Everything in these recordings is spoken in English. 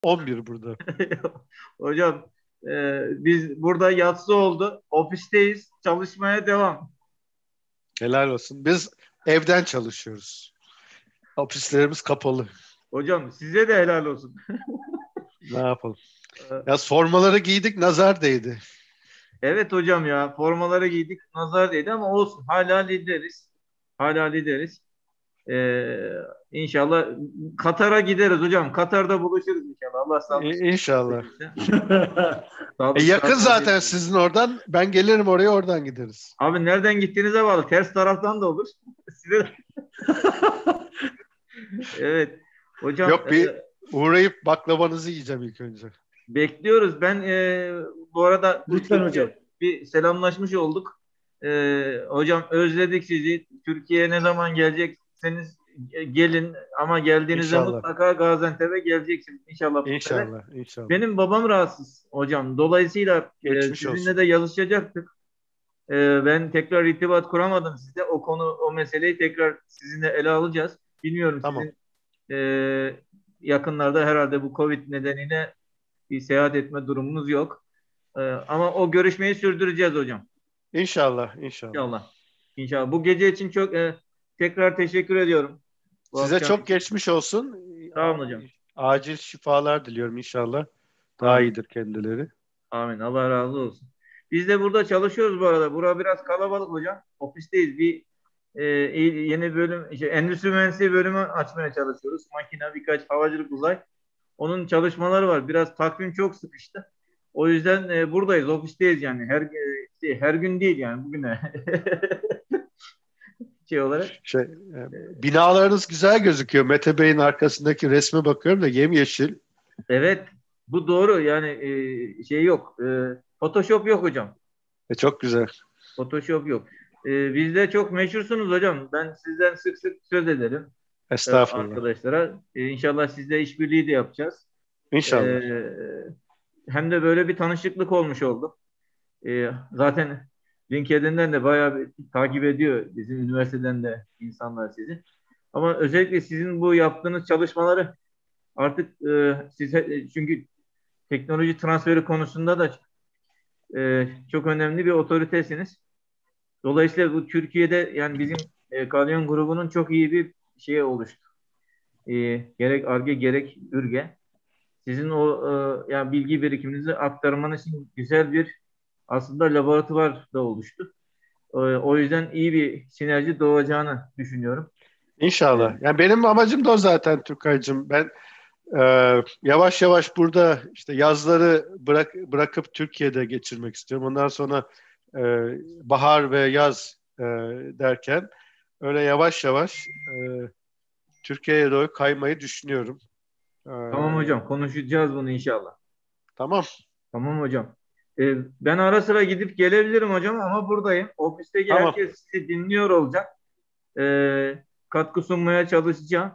11 burada. Hocam biz burada yatsı oldu. Ofisteyiz. Çalışmaya devam. Helal olsun. Biz evden çalışıyoruz. Ofislerimiz kapalı. Hocam size de helal olsun. Ne yapalım? Ya formaları giydik, nazar değdi. Evet hocam ya, formaları giydik, nazar değdi ama olsun. Hala lideriz. Hala lideriz. İnşallah Katar'a gideriz hocam. Katar'da buluşuruz inşallah. Allah sağlık. İnşallah. Sağlık, Yakın sağlık zaten verirse. sizin oradan. Ben gelirim oraya, oradan gideriz. Abi nereden gittiğinize bağlı. Ters taraftan da olur. Size... Evet. Hocam Yok, bir uğrayıp baklavanızı yiyeceğim ilk önce. bekliyoruz. Ben bu arada Lütfen hocam. bir selamlaşmış olduk. Hocam özledik sizi. Türkiye'ye ne zaman gelecekseniz gelin ama geldiğinizde İnşallah. mutlaka Gaziantep'e geleceksiniz. İnşallah. İnşallah, inşallah. Benim babam rahatsız hocam. Dolayısıyla sizinle olsun. de yazışacaktık. Ben tekrar irtibat kuramadım size. O meseleyi tekrar sizinle ele alacağız. Bilmiyorum, Tamam. sizin yakınlarda herhalde bu Covid nedeniyle bir seyahat etme durumunuz yok. Ama o görüşmeyi sürdüreceğiz hocam. İnşallah. İnşallah. İnşallah. Bu gece için çok tekrar teşekkür ediyorum. Size çok geçmiş olsun. Sağ olun hocam. Acil şifalar diliyorum inşallah. Daha iyidir kendileri. Amin. Allah razı olsun. Biz de burada çalışıyoruz bu arada. Burası biraz kalabalık hocam. Ofisteyiz. Yeni bölüm, endüstri mühendisliği bölümü açmaya çalışıyoruz. Makine, birkaç havacılık, uzay. Onun çalışmaları var. Biraz takvim çok sıkıştı. O yüzden buradayız, ofisteyiz yani. Her gün değil yani, bugüne. olarak. Binalarınız güzel gözüküyor. Mete Bey'in arkasındaki resme bakıyorum da yemyeşil. Evet, bu doğru. Yani yok. Photoshop yok hocam. Çok güzel. Photoshop yok. Biz de çok meşhursunuz hocam. Ben sizden sık sık söz ederim. Estağfurullah. Arkadaşlara. İnşallah sizle işbirliği de yapacağız. İnşallah. Hem de böyle bir tanışıklık olmuş oldu. Zaten LinkedIn'den de bayağı bir takip ediyor bizim üniversiteden de insanlar sizi. Ama özellikle sizin bu yaptığınız çalışmaları artık çünkü teknoloji transferi konusunda da çok önemli bir otoritesiniz. Dolayısıyla bu Türkiye'de yani bizim Kalyon grubunun çok iyi bir şeye oluştu. Gerek Ar-Ge gerek Ür-Ge. Sizin o yani bilgi birikiminizi aktarmanız için güzel bir aslında laboratuvar da oluştu. O yüzden iyi bir sinerji doğacağını düşünüyorum. İnşallah. Yani benim amacım da o zaten Turkay'cığım. Ben yavaş yavaş burada işte yazları bırakıp Türkiye'de geçirmek istiyorum. Ondan sonra bahar ve yaz derken öyle yavaş yavaş Türkiye'ye doğru kaymayı düşünüyorum. Tamam hocam, konuşacağız bunu inşallah. Tamam. Tamam hocam. Ben ara sıra gidip gelebilirim hocam ama buradayım. Ofisteki herkes sizi dinliyor olacak. Katkı sunmaya çalışacağım.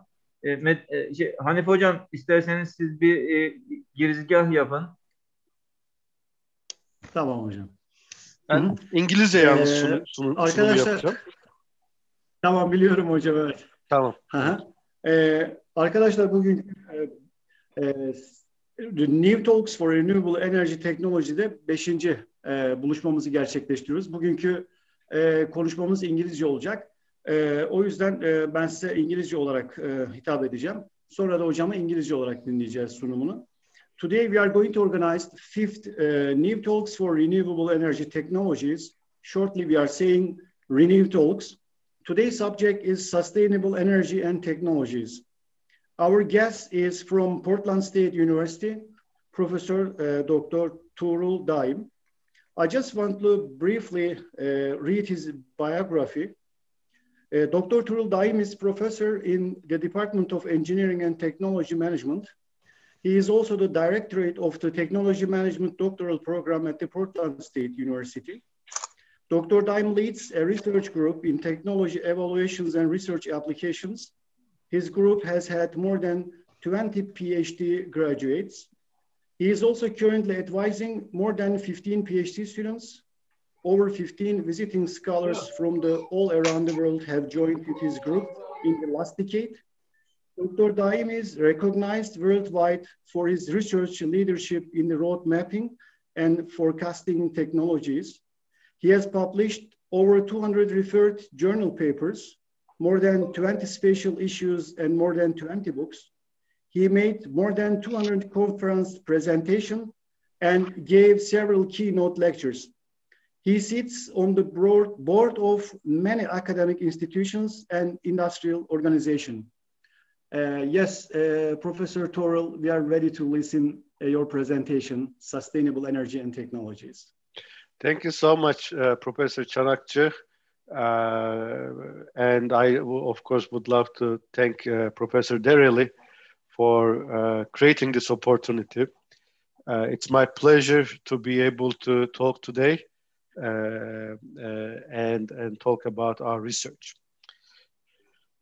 Hanif hocam, isterseniz siz bir girizgah yapın. Tamam hocam. Ben İngilizce yalnız sunumu yapacağım. Tamam, biliyorum hocam, evet. Tamam. Arkadaşlar bugün ReNewTalks for Renewable Energy Technology'de 5. buluşmamızı gerçekleştiriyoruz. Bugünkü konuşmamız İngilizce olacak. O yüzden ben size İngilizce olarak hitap edeceğim. Sonra da hocamı İngilizce olarak dinleyeceğiz sunumunu. Today we are going to organize the 5th ReNewTalks for Renewable Energy Technologies. Shortly we are saying ReNewTalks. Today's subject is sustainable energy and technologies. Our guest is from Portland State University, Professor Dr. Tuğrul Daim. I just want to briefly read his biography. Dr. Tuğrul Daim is professor in the Department of Engineering and Technology Management. He is also the directorate of the Technology Management Doctoral Program at the Portland State University. Dr. Daim leads a research group in technology evaluations and research applications. His group has had more than 20 PhD graduates. He is also currently advising more than 15 PhD students. Over 15 visiting scholars from all around the world have joined with his group in the last decade. Dr. Daim is recognized worldwide for his research leadership in the road mapping and forecasting technologies. He has published over 200 referred journal papers, more than 20 special issues, and more than 20 books. He made more than 200 conference presentations and gave several keynote lectures. He sits on the board of many academic institutions and industrial organizations. Yes, Professor Toril, we are ready to listen your presentation, Sustainable Energy and Technologies. Thank you so much, Professor Çanakçı. And I, of course, would love to thank Professor Dereli for creating this opportunity. It's my pleasure to be able to talk today and talk about our research.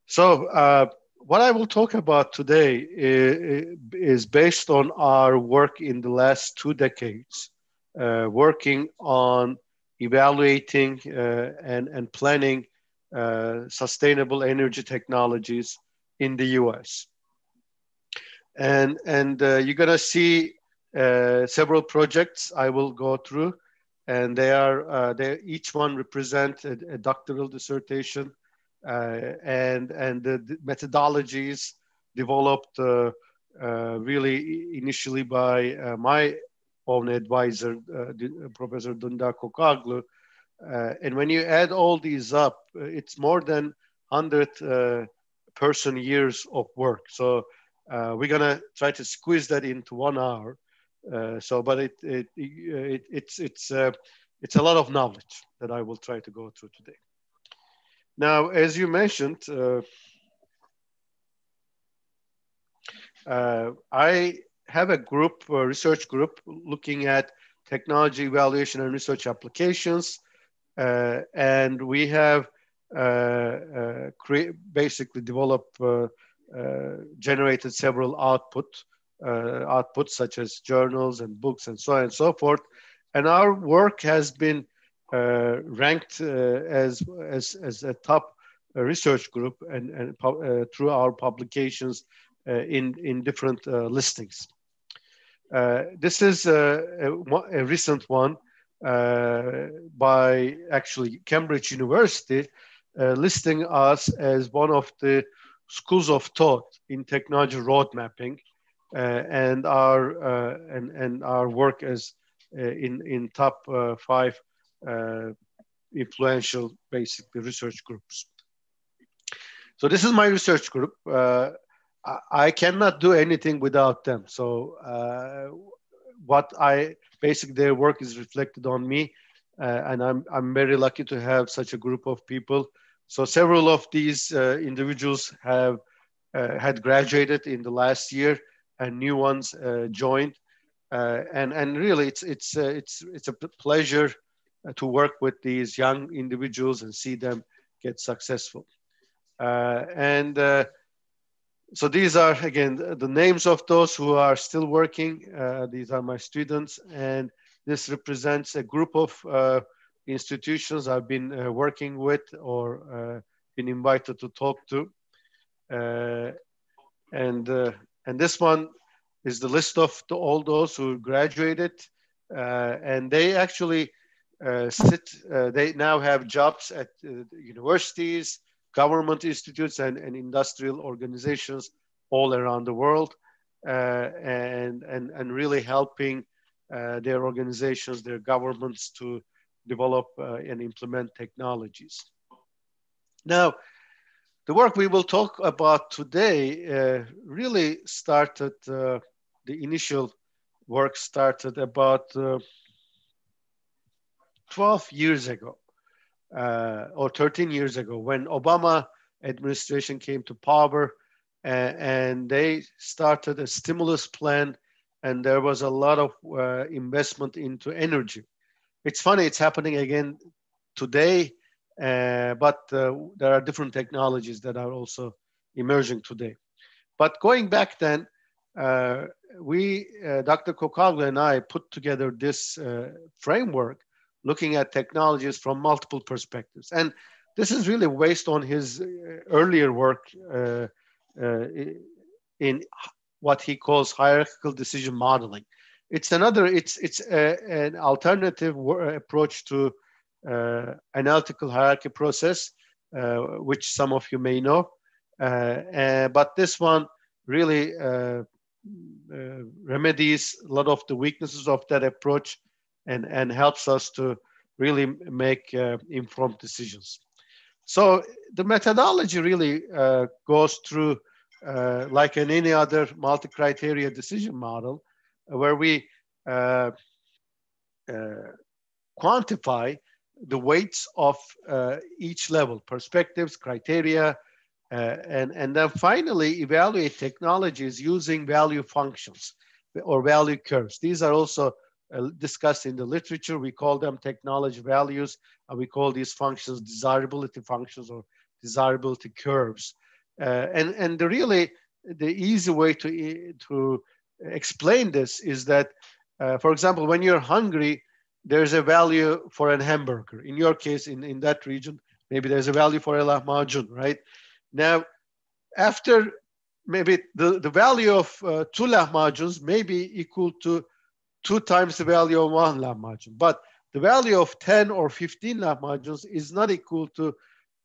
So what I will talk about today is based on our work in the last 2 decades, working on evaluating and planning sustainable energy technologies in the US. And you're going to see several projects I will go through, and they each one represent a doctoral dissertation and the methodologies developed really initially by my own advisor, Professor Dündar Kokaglu. And when you add all these up, it's more than 100 person years of work. So we're gonna try to squeeze that into 1 hour. But it's a lot of knowledge that I will try to go through today. Now, as you mentioned, I have a group, a research group, looking at technology evaluation and research applications, and we have basically developed, generated several outputs such as journals and books and so on and so forth. And our work has been ranked as a top research group and through our publications in different listings. This is a recent one by actually Cambridge University, listing us as one of the schools of thought in technology road mapping, and our work as in top 5 influential, basically, research groups. So this is my research group. I cannot do anything without them. So basically their work is reflected on me, and I'm very lucky to have such a group of people. So several of these individuals have had graduated in the last year, and new ones joined. And really, it's a pleasure to work with these young individuals and see them get successful. So these are, again, the names of those who are still working. These are my students, and this represents a group of institutions I've been working with or been invited to talk to. And this one is the list of all those who graduated, and they actually they now have jobs at universities, government institutes, and industrial organizations all around the world, and really helping their organizations, their governments to develop and implement technologies. Now, the work we will talk about today really started, the initial work started about 12 years ago. Or 13 years ago, when Obama administration came to power, and they started a stimulus plan, and there was a lot of investment into energy. It's funny, it's happening again today, but there are different technologies that are also emerging today. But going back then, Dr. Kokaglu and I put together this framework looking at technologies from multiple perspectives. And this is really based on his earlier work in what he calls hierarchical decision modeling. It's an alternative approach to analytical hierarchy process, which some of you may know. But this one really remedies a lot of the weaknesses of that approach and helps us to really make informed decisions. So the methodology really goes through like in any other multi-criteria decision model, where we quantify the weights of each level, perspectives, criteria, and then finally evaluate technologies using value functions or value curves. These are also discussed in the literature. We call them technology values, and we call these functions desirability functions or desirability curves. And the easy way to explain this is that, for example, when you're hungry, there's a value for a hamburger. In your case, in that region, maybe there's a value for a lahmacun, right? Now, after maybe the value of 2 lahmacuns may be equal to 2 times the value of 1 lahmacun, but the value of 10 or 15 lahmacuns is not equal to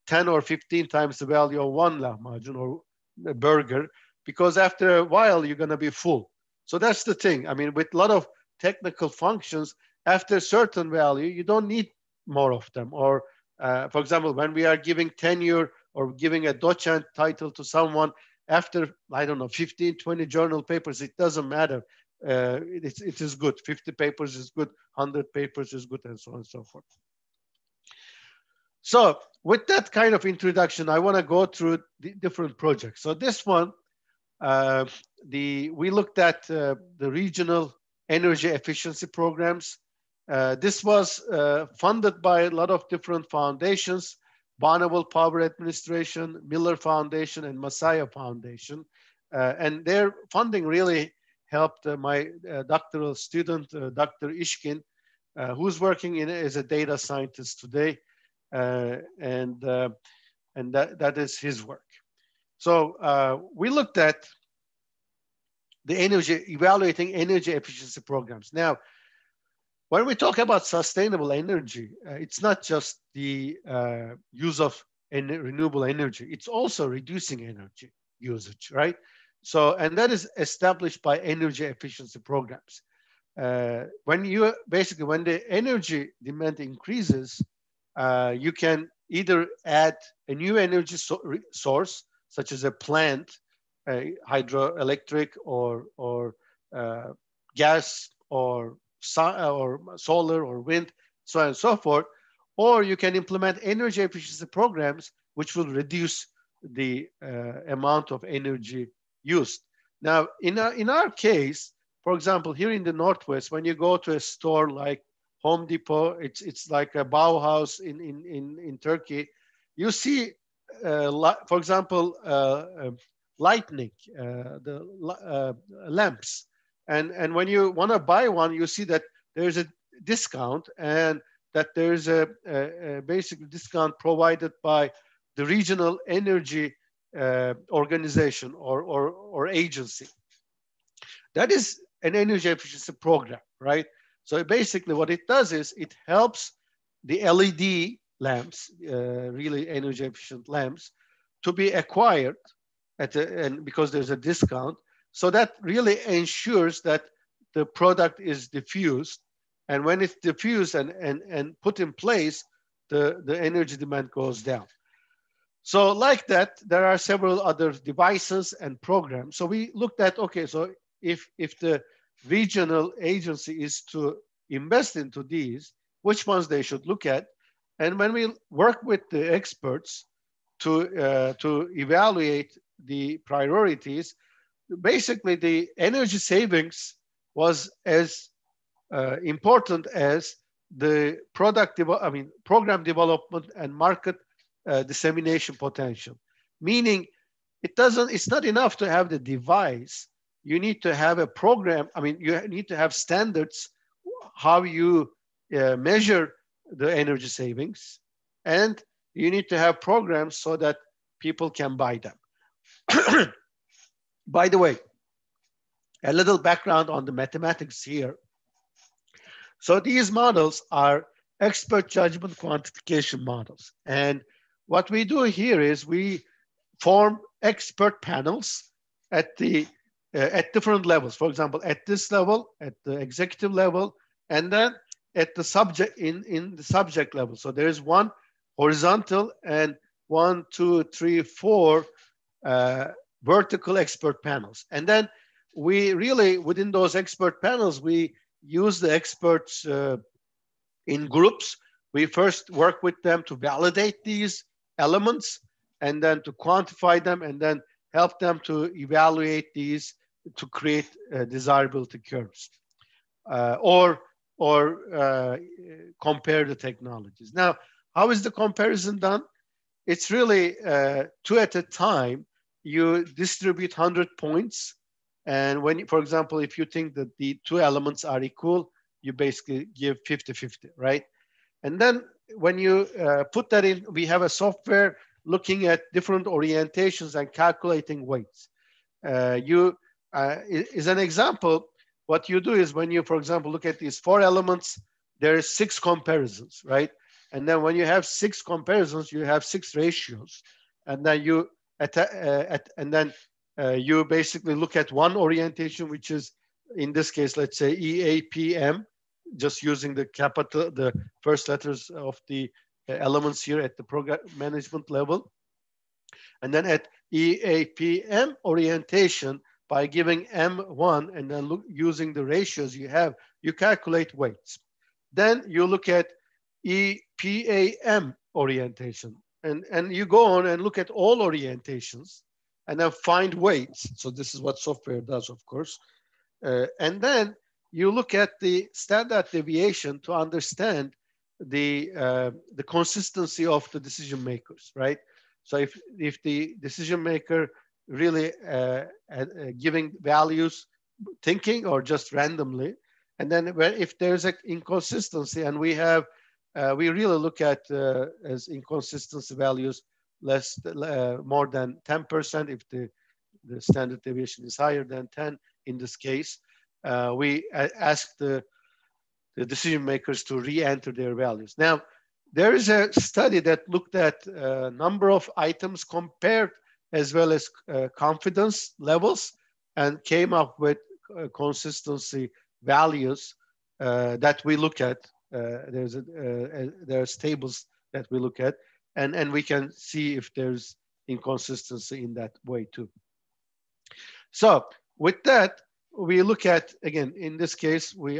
10 or 15 times the value of 1 lahmacun or a burger, because after a while you're going to be full. So that's the thing. I mean, with a lot of technical functions, after a certain value, you don't need more of them. Or, for example, when we are giving tenure or giving a docent title to someone, after, I don't know, 15, 20 journal papers, it doesn't matter. It is good. 50 papers is good. 100 papers is good, and so on and so forth. So with that kind of introduction, I want to go through the different projects. So this one, we looked at the regional energy efficiency programs. This was funded by a lot of different foundations: Bonneville Power Administration, Miller Foundation, and Masaya Foundation. And their funding really helped my doctoral student, Dr. Ishkin, who's working as a data scientist today. And that is his work. So we looked at the evaluating energy efficiency programs. Now, when we talk about sustainable energy, it's not just the use of renewable energy, it's also reducing energy usage, right? So, and that is established by energy efficiency programs. When the energy demand increases, you can either add a new energy source, such as a plant, hydroelectric or gas or solar or wind, so on and so forth, or you can implement energy efficiency programs which will reduce the amount of energy used. Now, in our case, for example, here in the Northwest, when you go to a store like Home Depot, it's like a Bauhaus in Turkey, you see, for example, lightning, the lamps. And when you want to buy one, you see that there's a discount, and that there's a basic discount provided by the regional energy organization or agency. That is an energy efficiency program, right? So basically what it does is it helps the LED lamps, really energy efficient lamps, to be acquired and because there's a discount. So that really ensures that the product is diffused. And when it's diffused and put in place, the energy demand goes down. So like that, there are several other devices and programs. So we looked at, okay, so if the regional agency is to invest into these, which ones they should look at. And when we work with the experts to evaluate the priorities, basically the energy savings was as important as the program development and market dissemination potential. Meaning it's not enough to have the device. You need to have a program. You need to have standards how you measure the energy savings, and you need to have programs so that people can buy them. By the way, a little background on the mathematics here. So these models are expert judgment quantification models. And what we do here is we form expert panels at different levels. For example, at this level, at the executive level, and then at the subject in the subject level. So there is one horizontal and 1, 2, 3, 4 vertical expert panels. And then we really, within those expert panels, we use the experts in groups. We first work with them to validate these elements and then to quantify them and then help them to evaluate these to create desirability curves or compare the technologies. Now, how is the comparison done? It's really 2 at a time. You distribute 100 points. And when, for example, if you think that the 2 elements are equal, you basically give 50-50, right? And then when you put that in, we have a software looking at different orientations and calculating weights. Is an example, what you do is when you, for example, look at these 4 elements, there is 6 comparisons, right? And then when you have 6 comparisons, you have 6 ratios. And then you you basically look at one orientation, which is, in this case, let's say EAPM, just using the first letters of the elements here at the program management level. And then at EAPM orientation, by giving M1 and then using the ratios you have, you calculate weights. Then you look at EPAM orientation. And you go on and look at all orientations and then find weights. So this is what software does, of course. And then you look at the standard deviation to understand the consistency of the decision makers, right? So if the decision maker really giving values, thinking or just randomly, and then if there's an inconsistency, and we really look at as inconsistency values more than 10%, if the standard deviation is higher than 10 in this case, we ask the decision makers to re-enter their values. Now, there is a study that looked at number of items compared as well as confidence levels and came up with consistency values that we look at. There's tables that we look at, and we can see if there's inconsistency in that way too. So with that, we look at, again, in this case, we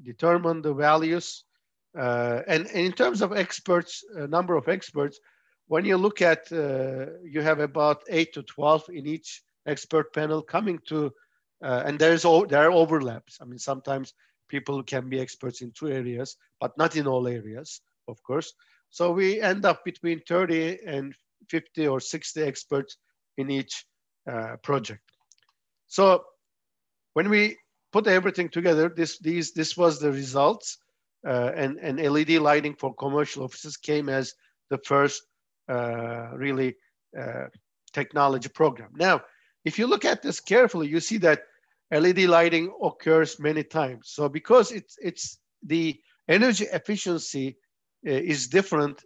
determine the values. And in terms of experts, number of experts, when you look at, you have about 8 to 12 in each expert panel coming to, and there are overlaps. I mean, sometimes people can be experts in 2 areas, but not in all areas, of course. So we end up between 30 and 50 or 60 experts in each project. So when we put everything together, this was the results, and LED lighting for commercial offices came as the first really technology program. Now, if you look at this carefully, you see that LED lighting occurs many times. So because it's the energy efficiency is different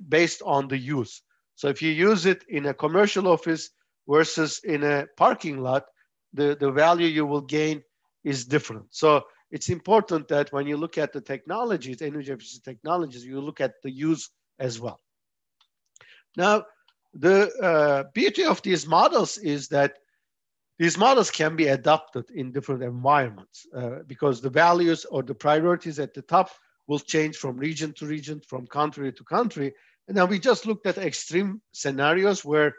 based on the use. So if you use it in a commercial office versus in a parking lot, the value you will gain is different. So it's important that when you look at the technologies, energy efficiency technologies, you look at the use as well. Now, the beauty of these models is that these models can be adapted in different environments because the values or the priorities at the top will change from region to region, from country to country. And then we just looked at extreme scenarios where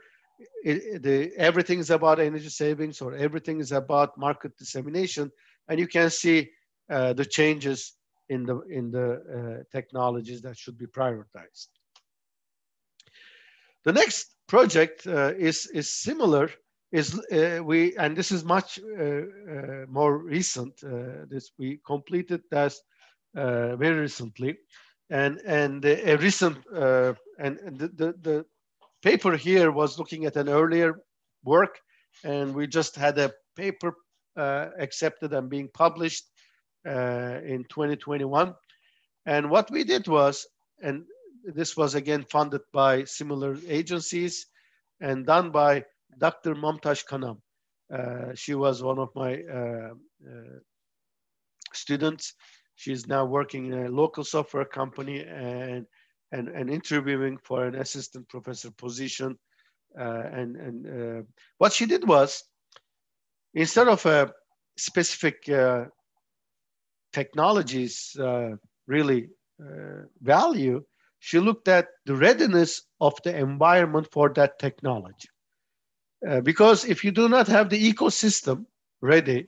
everything is about energy savings or everything is about market dissemination, and you can see the changes in the technologies that should be prioritized. The next project is similar. And this is much more recent. We completed that very recently, and a recent and the paper here was looking at an earlier work and we just had a paper accepted and being published in 2021. And what we did was, and this was again funded by similar agencies and done by Dr. Momtaj Kanam. She was one of my students. She's now working in a local software company and interviewing for an assistant professor position. What she did was, instead of a specific technologies really value, she looked at the readiness of the environment for that technology. Because if you do not have the ecosystem ready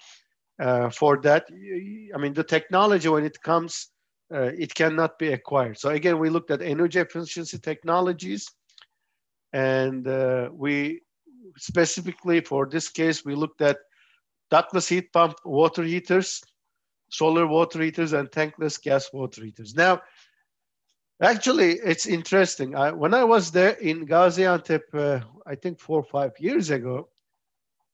for that, I mean, the technology, when it comes, it cannot be acquired. So again, we looked at energy efficiency technologies, and we specifically for this case, we looked at ductless heat pump water heaters, solar water heaters, and tankless gas water heaters. Now, actually, it's interesting. When I was there in Gaziantep, I think 4 or 5 years ago,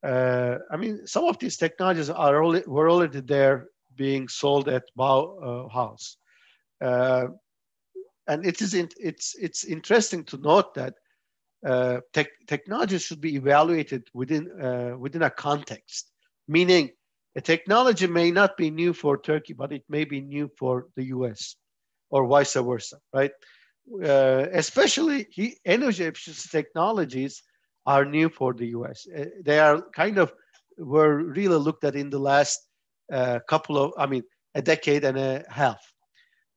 I mean, some of these technologies were already there being sold at Bauhaus. And it's interesting to note that technology should be evaluated within a context, meaning a technology may not be new for Turkey, but it may be new for the US or vice versa, right? Especially energy efficiency technologies are new for the US. They are were really looked at in the last a decade and a half.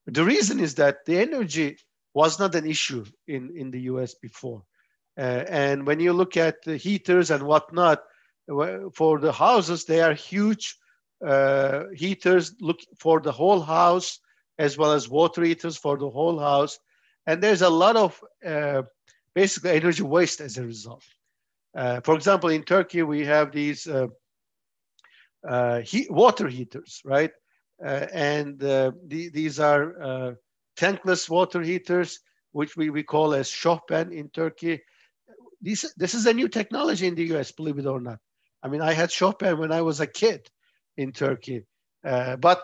The reason is that the energy was not an issue in the US before. And when you look at the heaters and whatnot, for the houses, they are huge heaters for the whole house, as well as water heaters for the whole house. And there's a lot of basically energy waste as a result. For example, in Turkey, we have these water heaters, right? These are tankless water heaters, which we call as şofben in Turkey. This is a new technology in the US, believe it or not. I mean, I had şofben when I was a kid in Turkey, but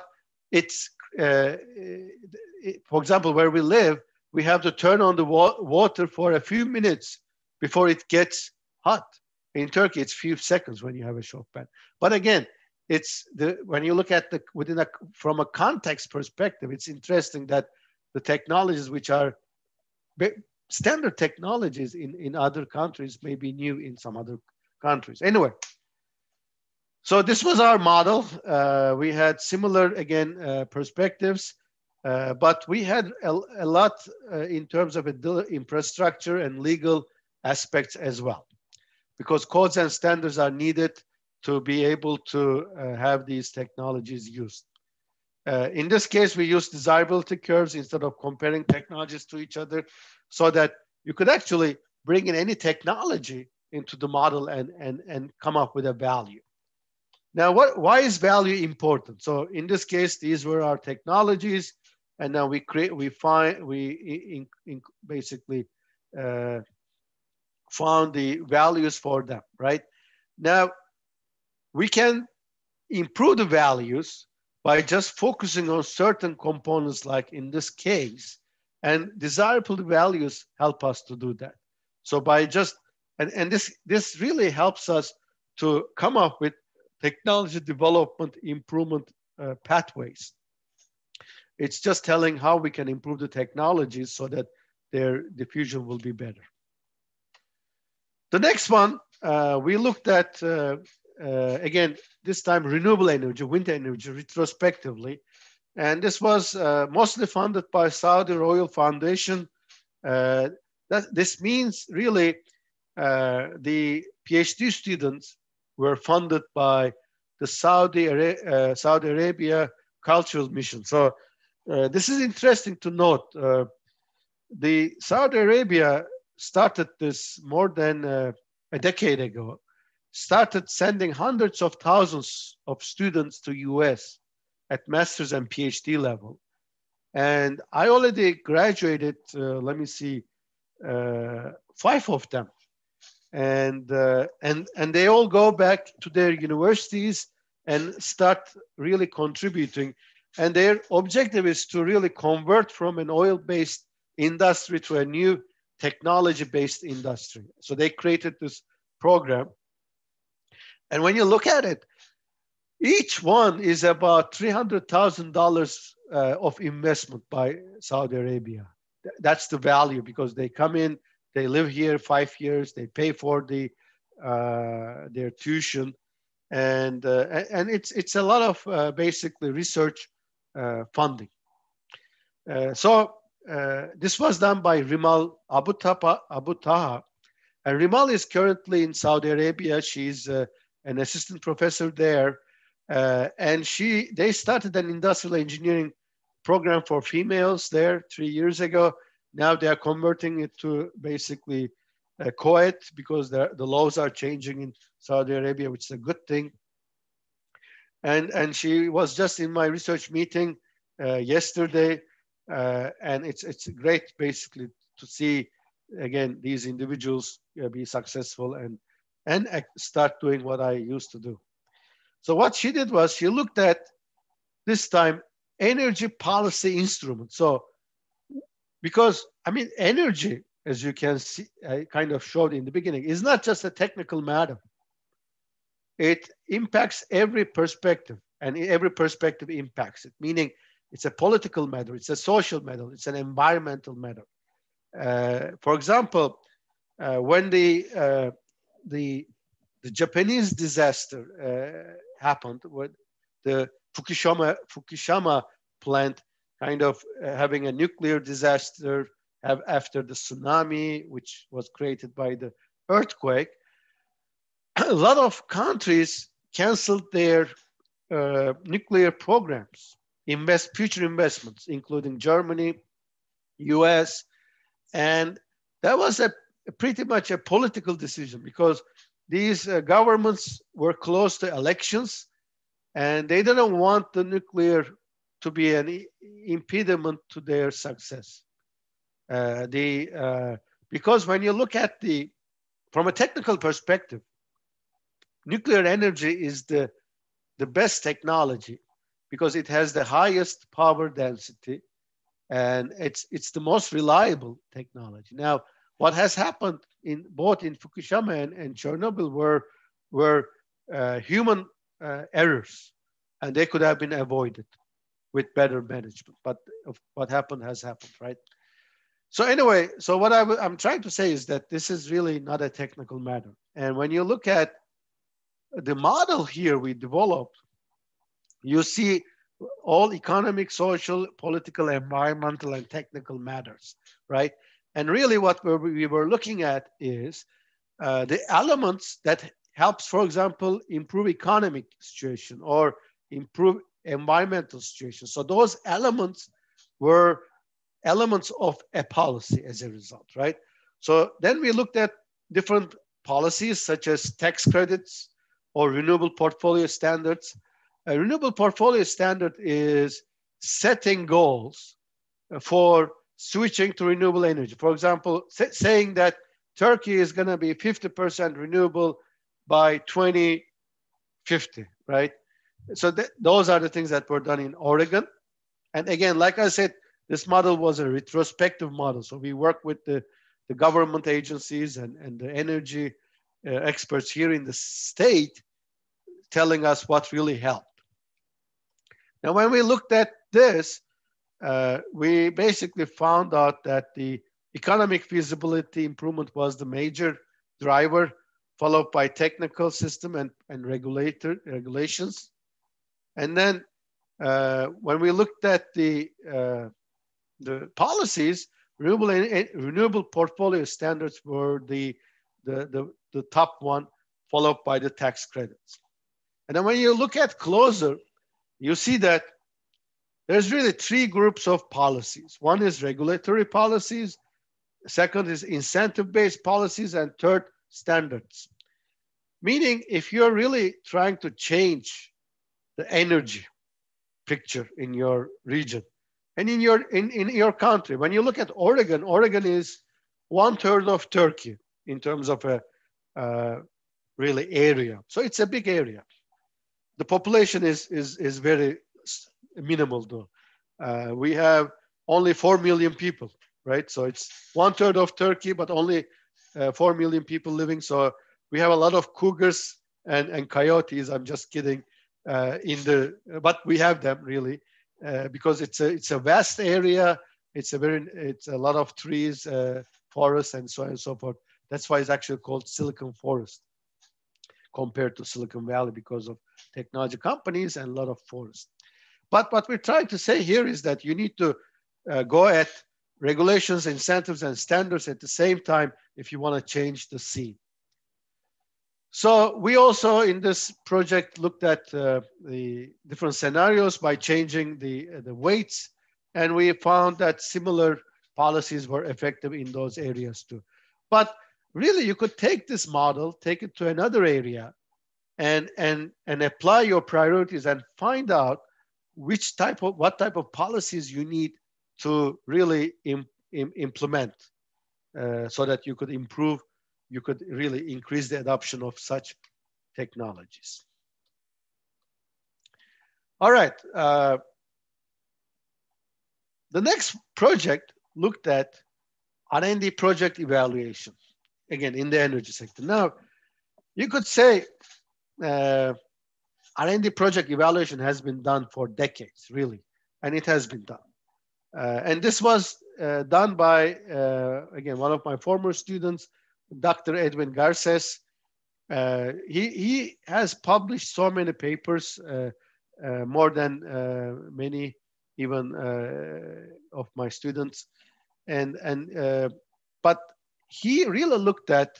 it's, for example, where we live, we have to turn on the water for a few minutes before it gets hot. In Turkey, it's few seconds when you have a şofben. But again, when you look at from a context perspective, it's interesting that the technologies which are standard technologies in other countries may be new in some other countries. Anyway, so this was our model. We had similar, again, perspectives, but we had a lot in terms of infrastructure and legal aspects as well, because codes and standards are needed to be able to have these technologies used. In this case, we used desirability curves instead of comparing technologies to each other, so that you could actually bring in any technology into the model and come up with a value. Now, why is value important? So in this case, these were our technologies, and now we basically found the values for them, right? Now, we can improve the values by just focusing on certain components, like in this case, and desirable values help us to do that. So by just, and this really helps us to come up with technology development improvement pathways. It's just telling how we can improve the technologies so that their diffusion will be better. The next one, we looked at, again, this time renewable energy, wind energy, retrospectively. And this was mostly funded by Saudi Royal Foundation. This means really the PhD students were funded by the Saudi Arabia Cultural Mission. So this is interesting to note. The Saudi Arabia started this more than a decade ago, started sending hundreds of thousands of students to US at master's and PhD level. And I already graduated, 5 of them. and they all go back to their universities and start really contributing. And their objective is to really convert from an oil-based industry to a new technology-based industry. So they created this program. And when you look at it, each one is about $300,000 of investment by Saudi Arabia. That's the value, because they come in, they live here 5 years, they pay for their tuition, and it's a lot of basically research funding. So this was done by Rimal Abu Taha, and Rimal is currently in Saudi Arabia. She's an assistant professor there, and they started an industrial engineering program for females there 3 years ago. Now they are converting it to basically a co-ed, because the laws are changing in Saudi Arabia, which is a good thing. And she was just in my research meeting yesterday, and it's great basically to see again these individuals be successful and start doing what I used to do. So what she did was she looked at this time energy policy instruments. So because I mean energy, as you can see, I kind of showed in the beginning, is not just a technical matter. It impacts every perspective, and every perspective impacts it, meaning it's a political matter, it's a social matter, it's an environmental matter. For example, when the Japanese disaster happened, with the Fukushima plant kind of having a nuclear disaster after the tsunami, which was created by the earthquake, a lot of countries canceled their nuclear programs, future investments, including Germany, US, and that was pretty much a political decision, because these governments were close to elections, and they didn't want the nuclear to be an impediment to their success. Because when you look at from a technical perspective, nuclear energy is the best technology, because it has the highest power density, and it's the most reliable technology. Now, what has happened both in Fukushima and Chernobyl were human errors, and they could have been avoided with better management. But what happened has happened, right? So anyway, so what I'm trying to say is that this is really not a technical matter. And when you look at the model here we developed, you see all economic, social, political, environmental, and technical matters, right? And really what we were looking at is the elements that helps, for example, improve economic situation or improve environmental situation. So those elements were elements of a policy as a result, right? So then we looked at different policies such as tax credits or renewable portfolio standards. A renewable portfolio standard is setting goals for switching to renewable energy. For example, saying that Turkey is going to be 50% renewable by 2050, right? So those are the things that were done in Oregon. And again, like I said, this model was a retrospective model. So we worked with the government agencies and the energy experts here in the state, telling us what really helped. Now, when we looked at this, we basically found out that the economic feasibility improvement was the major driver, followed by technical system and regulations. And then when we looked at the policies, renewable portfolio standards were the top one, followed by the tax credits. And then when you look at closer, you see that there's really three groups of policies. One is regulatory policies, second is incentive-based policies, and third, standards. Meaning, if you're really trying to change the energy picture in your region and in your country, when you look at Oregon, Oregon is 1/3 of Turkey in terms of a really area. So it's a big area. The population is very minimal though. We have only 4 million people, right? So it's 1/3 of Turkey, but only 4 million people living. So we have a lot of cougars and coyotes. I'm just kidding. But we have them really because it's a vast area. It's a lot of trees, forests, and so on and so forth. That's why it's actually called Silicon Forest compared to Silicon Valley because of technology companies and a lot of forests. But what we're trying to say here is that you need to go at regulations, incentives, and standards at the same time if you want to change the scene. So we also in this project looked at the different scenarios by changing the weights, and we found that similar policies were effective in those areas too. But really, you could take this model, take it to another area, and apply your priorities and find out what type of policies you need to really implement so that you could improve, you could really increase the adoption of such technologies. All right. The next project looked at R&D project evaluation, again, in the energy sector. Now, you could say R&D project evaluation has been done for decades, really, and it has been done. And this was done by, again, one of my former students, Dr. Edwin Garces. He has published so many papers, more than many even of my students. But he really looked at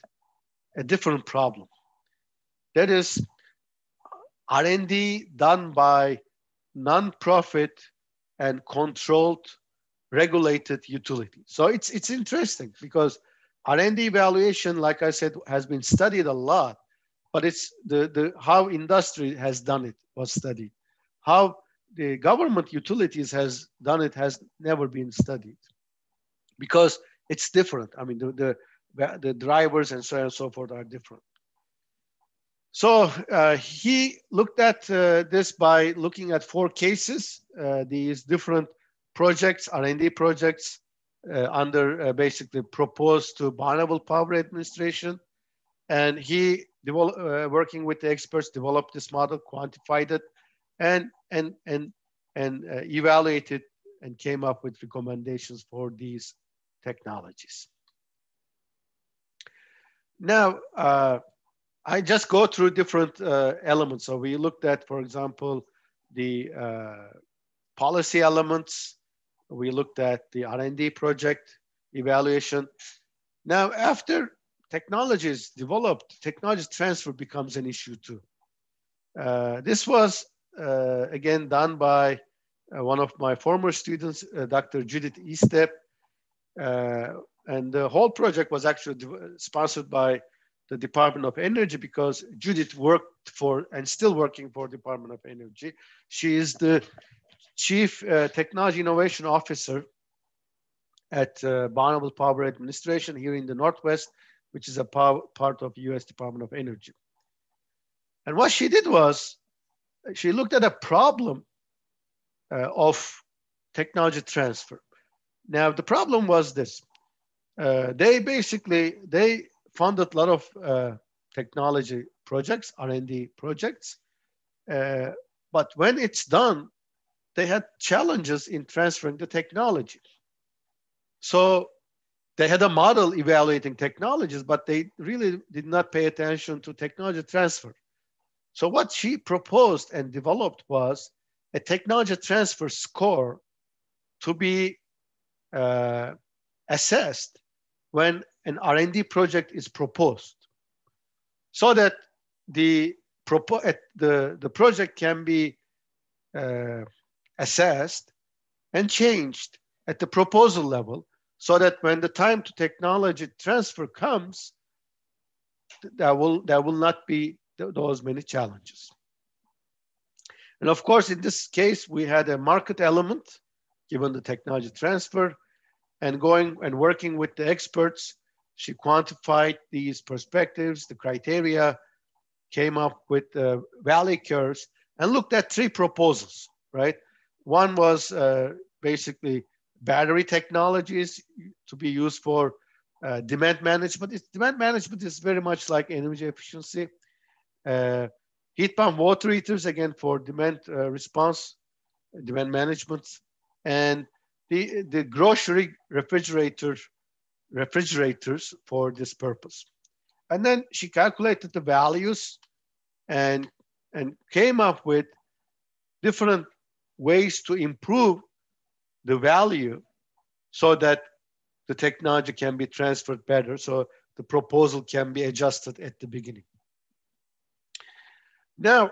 a different problem. That is R&D done by non-profit and controlled, regulated utilities. So it's interesting because R&D evaluation, like I said, has been studied a lot, but it's how industry has done it was studied. How the government utilities has done it has never been studied because it's different. I mean, the drivers and so on and so forth are different. So he looked at this by looking at 4 cases, these different projects, R&D projects under basically proposed to Bonneville Power Administration. And he, working with the experts, developed this model, quantified it, and evaluated and came up with recommendations for these technologies. Now, I just go through different elements. So we looked at, for example, the policy elements. We looked at the R&D project evaluation. Now, after technology is developed, technology transfer becomes an issue too. This was, again, done by one of my former students, Dr. Judith Eastep. And the whole project was actually sponsored by the Department of Energy because Judith worked for and still working for Department of Energy. She is the Chief Technology Innovation Officer at Bonneville Power Administration here in the Northwest, which is a part of US Department of Energy. And what she did was she looked at a problem of technology transfer. Now, the problem was this. They funded a lot of technology projects, R&D projects. But when it's done, they had challenges in transferring the technology. So they had a model evaluating technologies, but they really did not pay attention to technology transfer. So what she proposed and developed was a technology transfer score to be assessed when an R&D project is proposed, so that the project can be assessed and changed at the proposal level, so that when the time to technology transfer comes, there will not be those many challenges. And of course, in this case, we had a market element given the technology transfer, and going and working with the experts, she quantified these perspectives, the criteria, came up with value curves, and looked at 3 proposals, right? One was basically battery technologies to be used for demand management. Demand management is very much like energy efficiency. Heat pump water heaters, again, for demand response, demand management, and the grocery refrigerators for this purpose. And then she calculated the values and came up with different ways to improve the value so that the technology can be transferred better, so the proposal can be adjusted at the beginning. Now,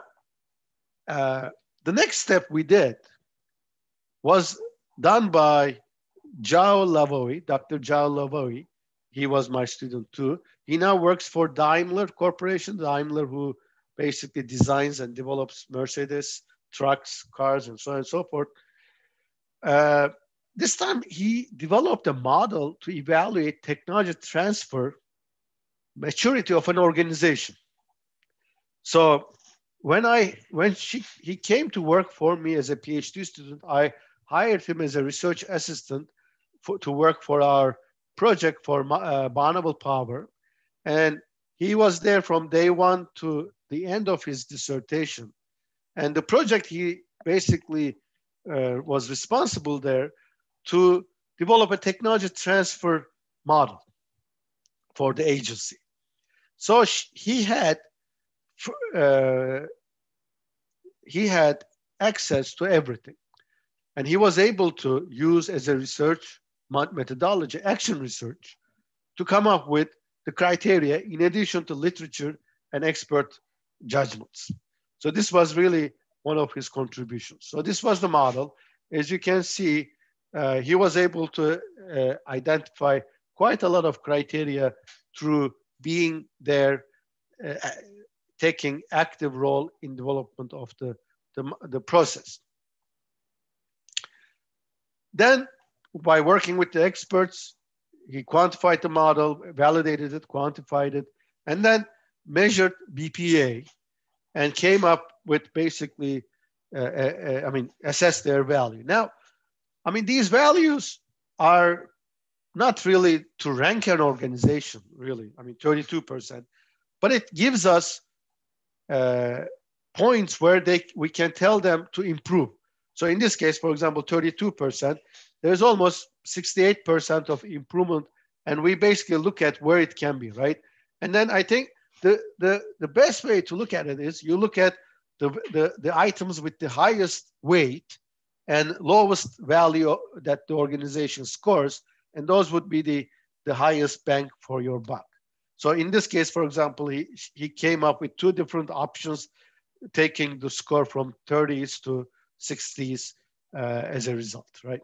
the next step we did was done by Dr. Zhao Lavoie. He was my student too. He now works for Daimler Corporation, Daimler who basically designs and develops Mercedes trucks, cars, and so on and so forth. This time he developed a model to evaluate technology transfer maturity of an organization. So when he came to work for me as a PhD student, I hired him as a research assistant to work for our project for Bonneville Power. And he was there from day one to the end of his dissertation. And the project he basically was responsible there to develop a technology transfer model for the agency. So he had access to everything. And he was able to use as a research methodology, action research, to come up with the criteria in addition to literature and expert judgments. So this was really one of his contributions. So this was the model. As you can see, he was able to identify quite a lot of criteria through being there, taking active role in development of the process. Then, by working with the experts, he quantified the model, validated it, quantified it, and then measured BPA and came up with basically, assessed their value. Now, these values are not really to rank an organization, really. 32%, but it gives us points where we can tell them to improve. So in this case, for example, 32%, there's almost 68% of improvement, and we basically look at where it can be, right? And then I think the best way to look at it is you look at the items with the highest weight and lowest value that the organization scores, and those would be the highest bang for your buck. So in this case, for example, he came up with 2 different options, taking the score from 30s to 60s as a result, right?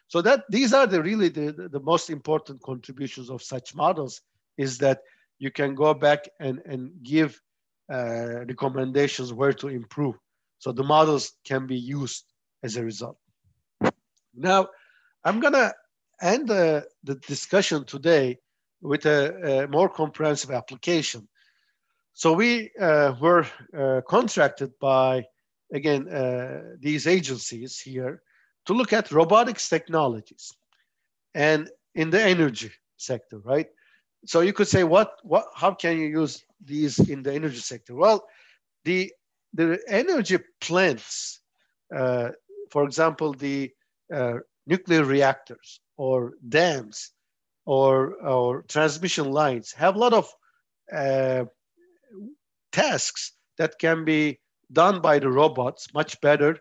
So these are really the most important contributions of such models, is that you can go back and give recommendations where to improve. So the models can be used as a result. Now, I'm gonna end the discussion today with a more comprehensive application. So we were contracted by, again, these agencies here to look at robotics technologies and in the energy sector, right? So you could say, how can you use these in the energy sector? Well, the energy plants, for example, the nuclear reactors or dams or transmission lines have a lot of tasks that can be done by the robots much better,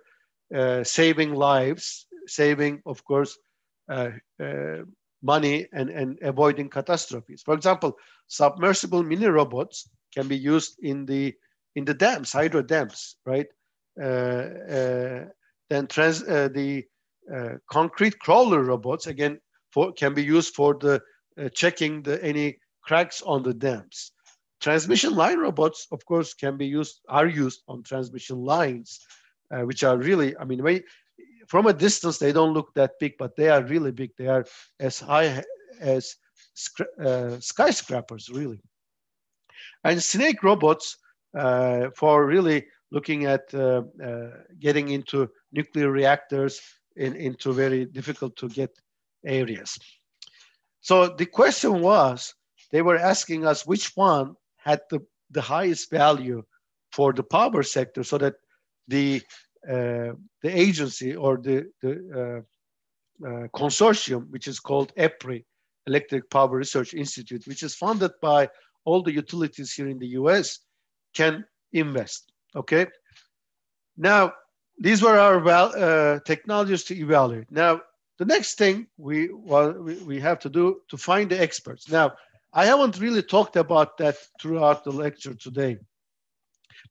saving lives, saving, of course, money and avoiding catastrophes. For example, submersible mini robots can be used in the dams, hydro dams, right? Then the concrete crawler robots, again, can be used for the checking any cracks on the dams. Transmission line robots, of course, are used on transmission lines, which are really, from a distance, they don't look that big, but they are really big. They are as high as skyscrapers, really. And snake robots for really looking at getting into nuclear reactors into very difficult to get areas. So the question was, they were asking us which one had the highest value for the power sector, so that the agency or the consortium, which is called EPRI, Electric Power Research Institute, which is funded by all the utilities here in the US, can invest, okay? Now, these were our technologies to evaluate. Now, the next thing we have to do to find the experts. Now, I haven't really talked about that throughout the lecture today.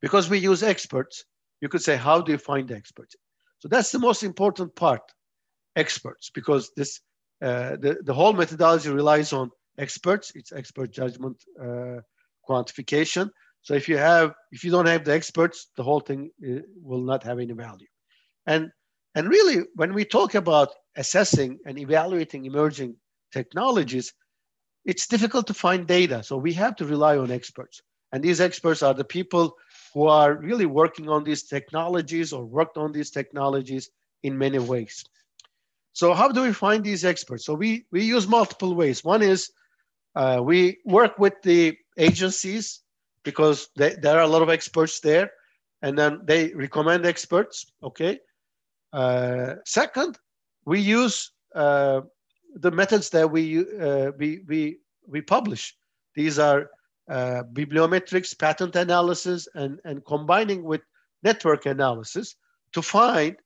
Because we use experts, you could say, how do you find experts? So that's the most important part, experts, because this the whole methodology relies on experts. It's expert judgment, quantification. So if you don't have the experts, the whole thing will not have any value. And really, when we talk about assessing and evaluating emerging technologies, it's difficult to find data. So we have to rely on experts. And these experts are the people who are really working on these technologies or worked on these technologies in many ways. So how do we find these experts? So we use multiple ways. One is we work with the agencies because there are a lot of experts there, and then they recommend experts, okay? Second, we use the methods that we publish. These are bibliometrics, patent analysis, and combining with network analysis to find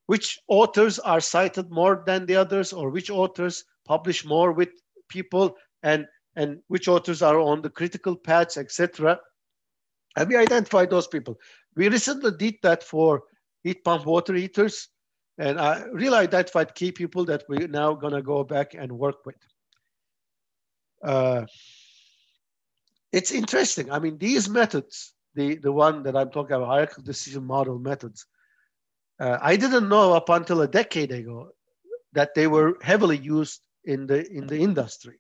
which authors are cited more than the others, or which authors publish more with people, and which authors are on the critical paths, etc. And we identify those people. We recently did that for heat pump water heaters, and I really identified key people that we're now gonna go back and work with. It's interesting. I mean, these methods, the one that I'm talking about, hierarchical decision model methods, I didn't know up until a decade ago that they were heavily used in the industry.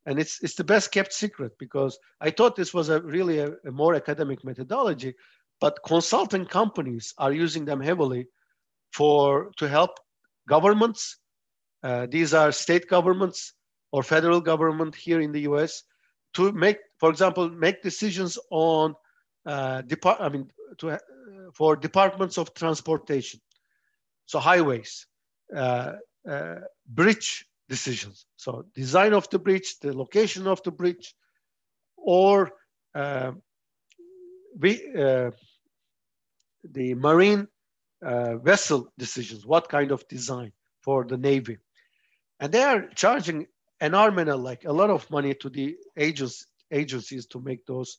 And it's the best kept secret, because I thought this was really a more academic methodology, but consulting companies are using them heavily to help governments. These are state governments or federal government here in the US to make, for example, make decisions on for departments of transportation. So highways, bridge decisions. So design of the bridge, the location of the bridge, or the marine vessel decisions, what kind of design for the Navy. And they are charging like a lot of money to the agencies to make those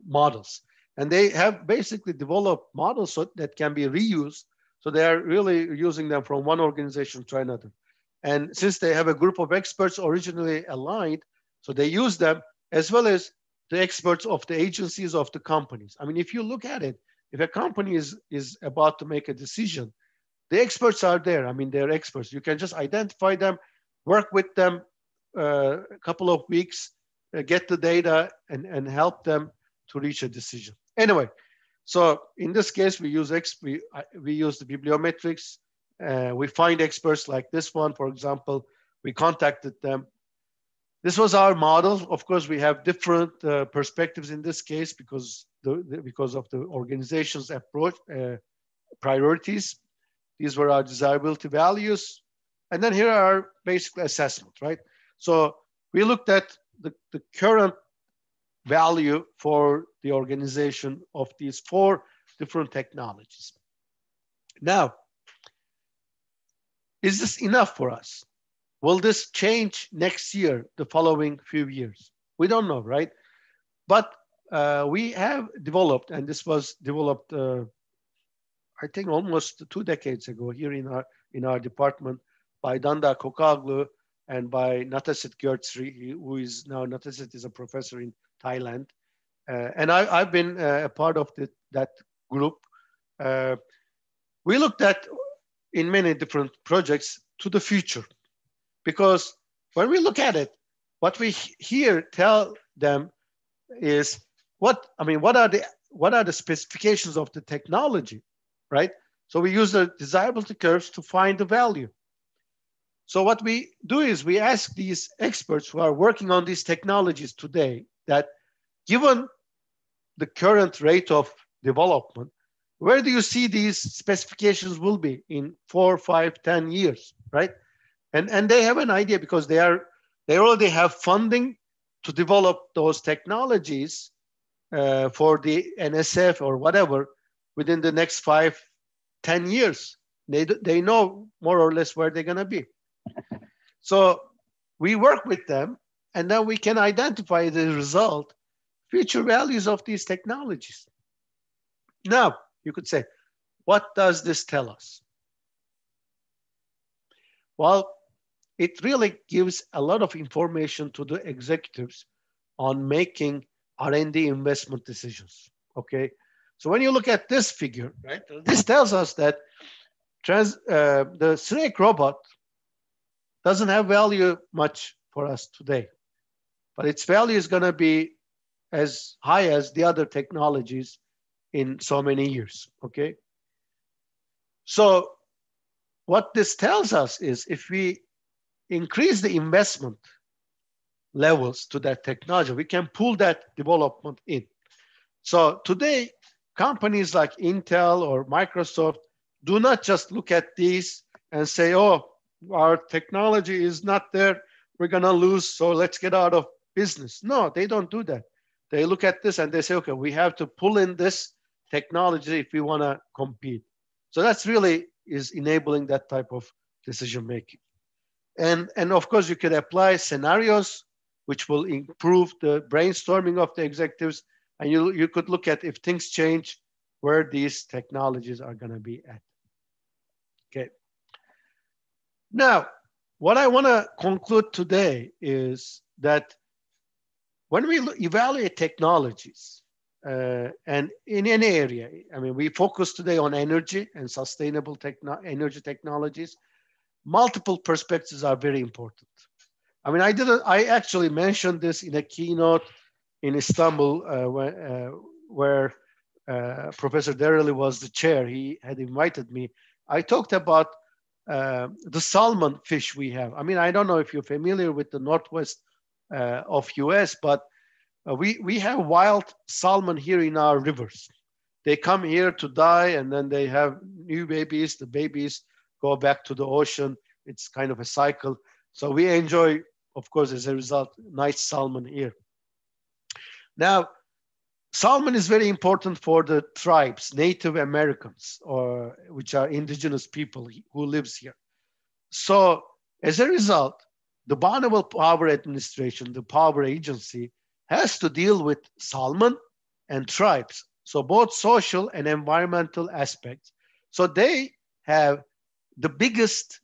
models. And they have basically developed models that can be reused. So they are really using them from one organization to another. And since they have a group of experts originally aligned, so they use them as well as the experts of the agencies of the companies. I mean, if you look at it, if a company is about to make a decision, the experts are there. I mean, they're experts. You can just identify them, work with them a couple of weeks, get the data, and help them to reach a decision. Anyway, so in this case, we use the bibliometrics. We find experts like this one, for example. We contacted them. This was our model. Of course, we have different perspectives in this case because of the organization's approach, priorities. These were our desirability values. And then here are our basic assessments, right? So we looked at the current value for the organization of these 4 different technologies. Now, is this enough for us? Will this change next year, the following few years? We don't know, right? But we have developed, and this was developed, I think almost 2 decades ago here in our department by Danda Kokaglu and by Natasit Györtsri, who is now, Natasit is a professor in Thailand. And I've been a part of that group. We looked at, in many different projects, to the future. Because when we look at it, what we here tell them is what are the specifications of the technology, right? So we use the desirability curves to find the value. So what we do is we ask these experts who are working on these technologies today that given the current rate of development, where do you see these specifications will be in 4, 5, 10 years, right? And they have an idea because they already have funding to develop those technologies for the NSF or whatever within the next 5, 10 years. They know more or less where they're going to be. So we work with them, and then we can identify the result, future values of these technologies. Now, you could say, what does this tell us? Well, it really gives a lot of information to the executives on making R&D investment decisions, okay? So when you look at this figure, right, this tells us that the snake robot doesn't have value much for us today, but its value is gonna be as high as the other technologies in so many years, okay? So what this tells us is if we increase the investment levels to that technology, we can pull that development in. So today, companies like Intel or Microsoft do not just look at these and say, oh, our technology is not there, we're gonna lose, so let's get out of business. No, they don't do that. They look at this and they say, okay, we have to pull in this technology if we wanna compete. So that's really is enabling that type of decision making. And of course, you could apply scenarios which will improve the brainstorming of the executives. And you could look at if things change, where these technologies are going to be at. Okay. Now, what I want to conclude today is that when we evaluate technologies, and in any area, I mean, we focus today on energy and sustainable energy technologies. Multiple perspectives are very important. I mean, I actually mentioned this in a keynote in Istanbul where Professor Dereli was the chair. He had invited me. I talked about the salmon fish we have. I mean, I don't know if you're familiar with the Northwest of US, but we have wild salmon here in our rivers. They come here to die and then they have new babies. The babies go back to the ocean. It's kind of a cycle. So we enjoy, of course, as a result, nice salmon here. Now, salmon is very important for the tribes, Native Americans, which are indigenous people who lives here. So as a result, the Bonneville Power Administration, the power agency, has to deal with salmon and tribes. So both social and environmental aspects. So they have the biggest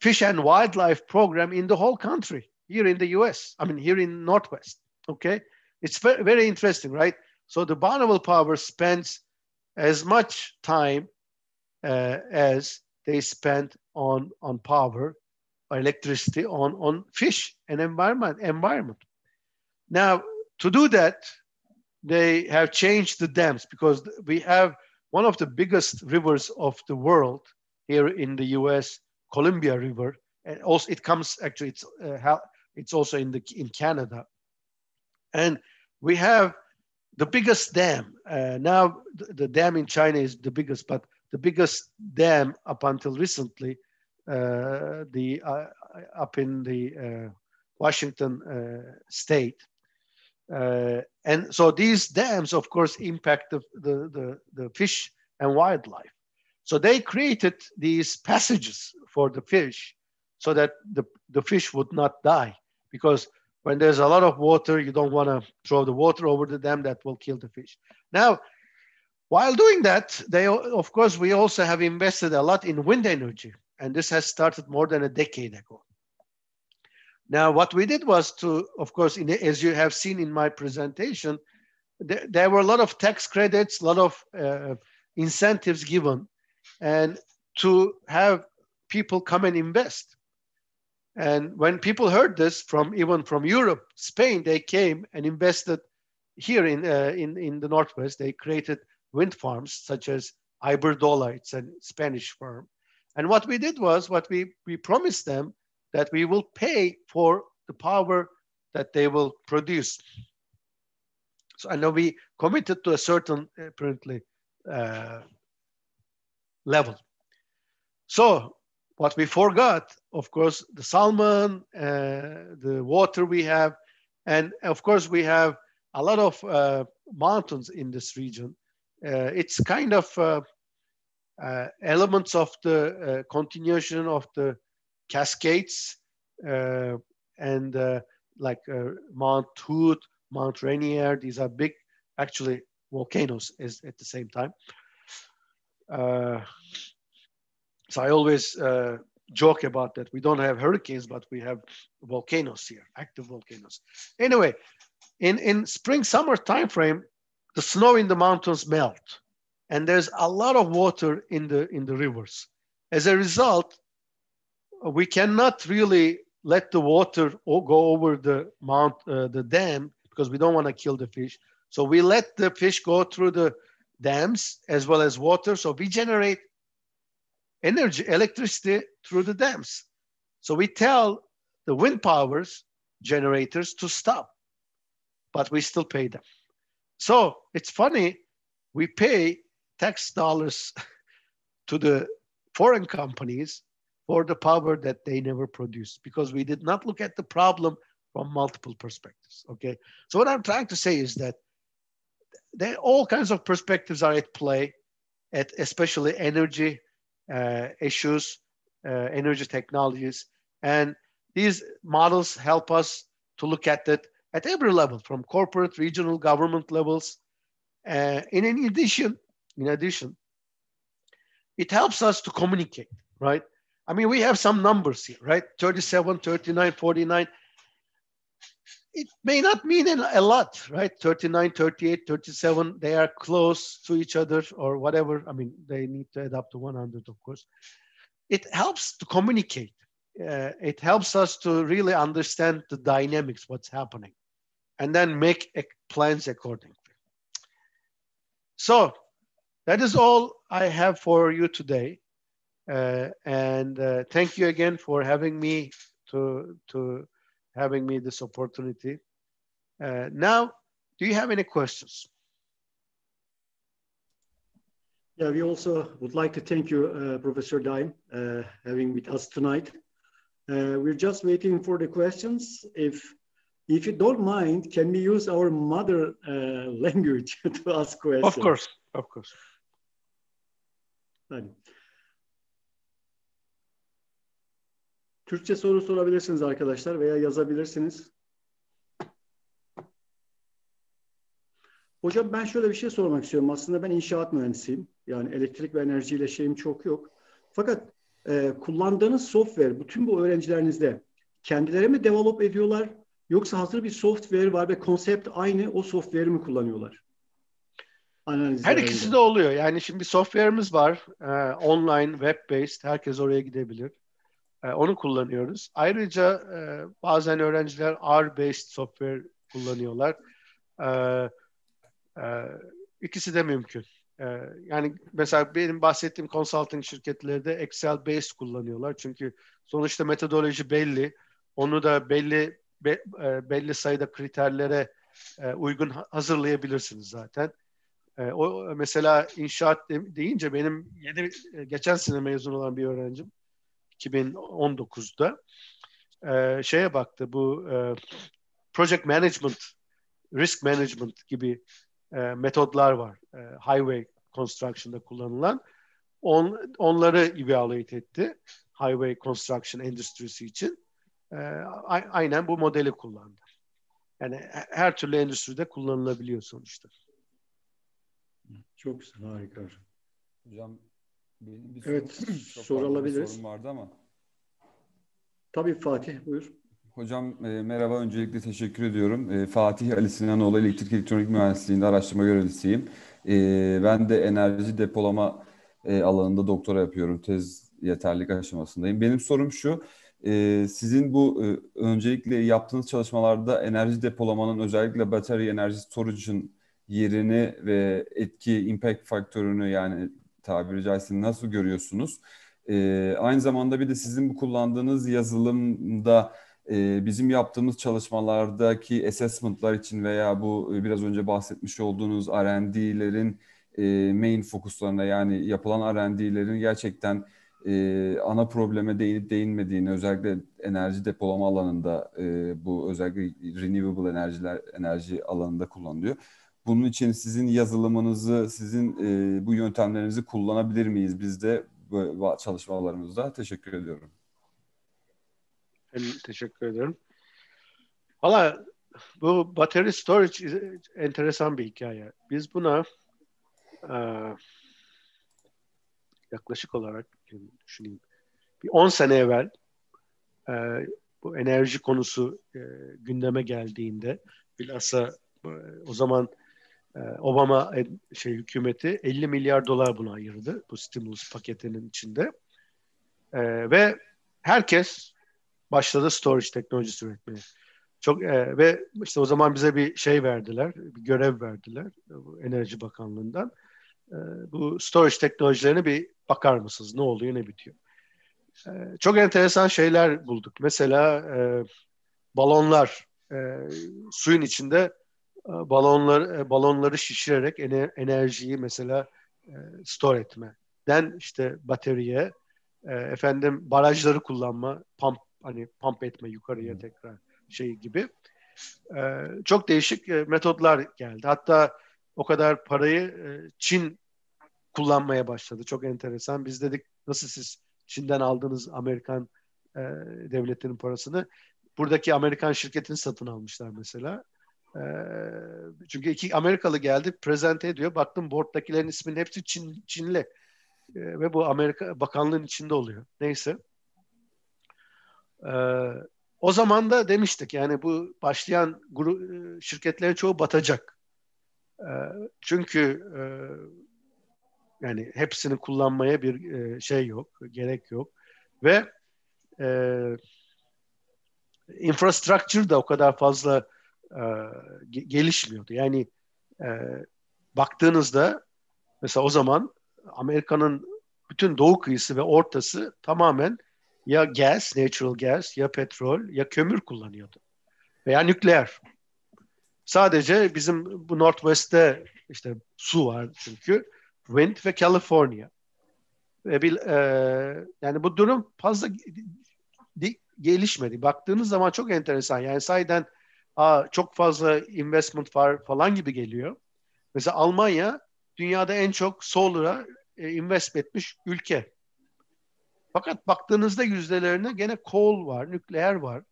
fish and wildlife program in the whole country, here in the US, I mean, here in Northwest, okay? It's very, very interesting, right? So the Bonneville Power spends as much time as they spend on power, or electricity, on fish and environment. Now, to do that, they have changed the dams because we have one of the biggest rivers of the world here in the US, Columbia River, and also it comes actually it's also in Canada, and we have the biggest dam. Now the dam in China is the biggest, but the biggest dam up until recently, up in the Washington state, and so these dams, of course, impact the fish and wildlife. So they created these passages for the fish so that the fish would not die, because when there's a lot of water, you don't want to throw the water over the dam, that will kill the fish. Now, while doing that, of course, we also have invested a lot in wind energy, and this has started more than a decade ago. Now, what we did was to, of course, as you have seen in my presentation, there were a lot of tax credits, a lot of incentives given, and to have people come and invest. And when people heard this even from Europe, Spain, they came and invested here in the Northwest. They created wind farms such as Iberdrola. It's a Spanish firm. And what we did was we promised them that we will pay for the power that they will produce. So I know we committed to a certain, apparently, level. So what we forgot, of course, the salmon, the water we have, and of course we have a lot of mountains in this region. It's kind of elements of the continuation of the Cascades and like Mount Hood, Mount Rainier. These are big, actually, volcanoes at the same time. So I always joke about that. We don't have hurricanes, but we have volcanoes here, active volcanoes. Anyway, in spring, summer timeframe, the snow in the mountains melt, and there's a lot of water in the rivers. As a result, we cannot really let the water go over the dam because we don't want to kill the fish. So we let the fish go through the dams as well as water. So we generate electricity through the dams. So we tell the wind powers generators to stop, but we still pay them. So it's funny, we pay tax dollars to the foreign companies for the power that they never produced because we did not look at the problem from multiple perspectives, okay? So what I'm trying to say is that all kinds of perspectives are at play, especially energy issues, energy technologies. And these models help us to look at it at every level, from corporate, regional, government levels. In addition, it helps us to communicate, right? I mean, we have some numbers here, right? 37, 39, 49. It may not mean a lot, right? 39, 38, 37, they are close to each other or whatever. I mean, they need to add up to 100, of course. It helps to communicate. It helps us to really understand the dynamics, what's happening, and then make plans accordingly. So that is all I have for you today. And thank you again for having me having me this opportunity. Now, do you have any questions? Yeah, we also would like to thank you, Professor Daim, having with us tonight. We're just waiting for the questions. If you don't mind, can we use our mother language to ask questions? Of course, of course. Hadi. Türkçe soru sorabilirsiniz arkadaşlar veya yazabilirsiniz. Hocam ben şöyle bir şey sormak istiyorum. Aslında ben inşaat mühendisiyim. Yani elektrik ve enerjiyle şeyim çok yok. Fakat kullandığınız software, bütün bu öğrencilerinizde kendileri mi develop ediyorlar? Yoksa hazır bir software var ve konsept aynı, o software'i mi kullanıyorlar? Her ikisi de oluyor. Yani şimdi bir software'imiz var. Online, web-based. Herkes oraya gidebilir. Onu kullanıyoruz. Ayrıca bazen öğrenciler R-based software kullanıyorlar. İkisi de mümkün. Yani mesela benim bahsettiğim consulting şirketleri de Excel-based kullanıyorlar. Çünkü sonuçta metodoloji belli. Onu da belli sayıda kriterlere uygun hazırlayabilirsiniz zaten. O mesela inşaat deyince benim geçen sene mezun olan bir öğrencim 2019'da şeye baktı, bu project management, risk management gibi metodlar var. Highway construction'da kullanılan. Onları evaluate etti. Highway construction endüstrisi için. Aynen bu modeli kullandı. Yani her türlü endüstride kullanılabiliyor sonuçta. Çok güzel, harika. Hocam benim bir evet, soru alabiliriz. Sorum vardı ama. Tabii Fatih, buyur. Hocam merhaba, öncelikle teşekkür ediyorum. Fatih Ali Sinanoğlu, Elektrik Elektronik Mühendisliği'nde araştırma görevlisiyim. Ben de enerji depolama alanında doktora yapıyorum. Tez yeterlilik aşamasındayım. Benim sorum şu, Sizin bu öncelikle yaptığınız çalışmalarda enerji depolamanın özellikle battery enerji storage'ın yerini ve etki impact faktörünü yani tabiri caizse nasıl görüyorsunuz? Aynı zamanda bir de sizin bu kullandığınız yazılımda bizim yaptığımız çalışmalardaki assessment'lar için veya bu biraz önce bahsetmiş olduğunuz R&D'lerin main fokuslarına yani yapılan R&D'lerin gerçekten ana probleme değinip değinmediğini özellikle enerji depolama alanında bu özellikle renewable enerji alanında kullanılıyor. Bunun için sizin yazılımınızı, sizin bu yöntemlerinizi kullanabilir miyiz biz de bu çalışmalarımızda? Teşekkür ediyorum. Ben teşekkür ederim. Valla bu battery storage enteresan bir hikaye. Biz buna yaklaşık olarak düşüneyim. Bir 10 sene evvel bu enerji konusu gündeme geldiğinde bilhassa o zaman Obama hükümeti 50 milyar dolar buna ayırdı bu stimulus paketinin içinde. Ve herkes başladı storage teknolojisi üretmeye. Ve işte o zaman bize bir şey verdiler, bir görev verdiler bu Enerji Bakanlığı'ndan. Bu storage teknolojilerine bir bakar mısınız? Ne oluyor, ne bitiyor? Çok enteresan şeyler bulduk. Mesela balonlar, suyun içinde balonları şişirerek enerjiyi mesela store etmeden işte bataryaya, barajları kullanma, pump etme yukarıya tekrar gibi. Çok değişik metotlar geldi. Hatta o kadar parayı Çin kullanmaya başladı. Çok enteresan. Biz dedik nasıl siz Çin'den aldığınız Amerikan devletinin parasını buradaki Amerikan şirketini satın almışlar mesela. Çünkü 2 Amerikalı geldi, prezente ediyor. Baktım board'dakilerin isminin hepsi Çinli. Ve bu Amerika Bakanlığı'nın içinde oluyor. Neyse. O zaman da demiştik yani bu başlayan şirketlerin çoğu batacak. Çünkü yani hepsini kullanmaya bir gerek yok. Ve infrastructure da o kadar fazla gelişmiyordu. Yani baktığınızda mesela o zaman Amerika'nın bütün doğu kıyısı ve ortası tamamen ya natural gas, ya petrol, ya kömür kullanıyordu. Veya nükleer. Sadece bizim bu Northwest'te işte su var çünkü. Wind ve California. Yani bu durum fazla gelişmedi. Baktığınız zaman çok enteresan. Yani sahiden çok fazla investment var falan gibi geliyor. Mesela Almanya dünyada en çok solar'a invest etmiş ülke. Fakat baktığınızda yüzdelerine gene coal var, nükleer var.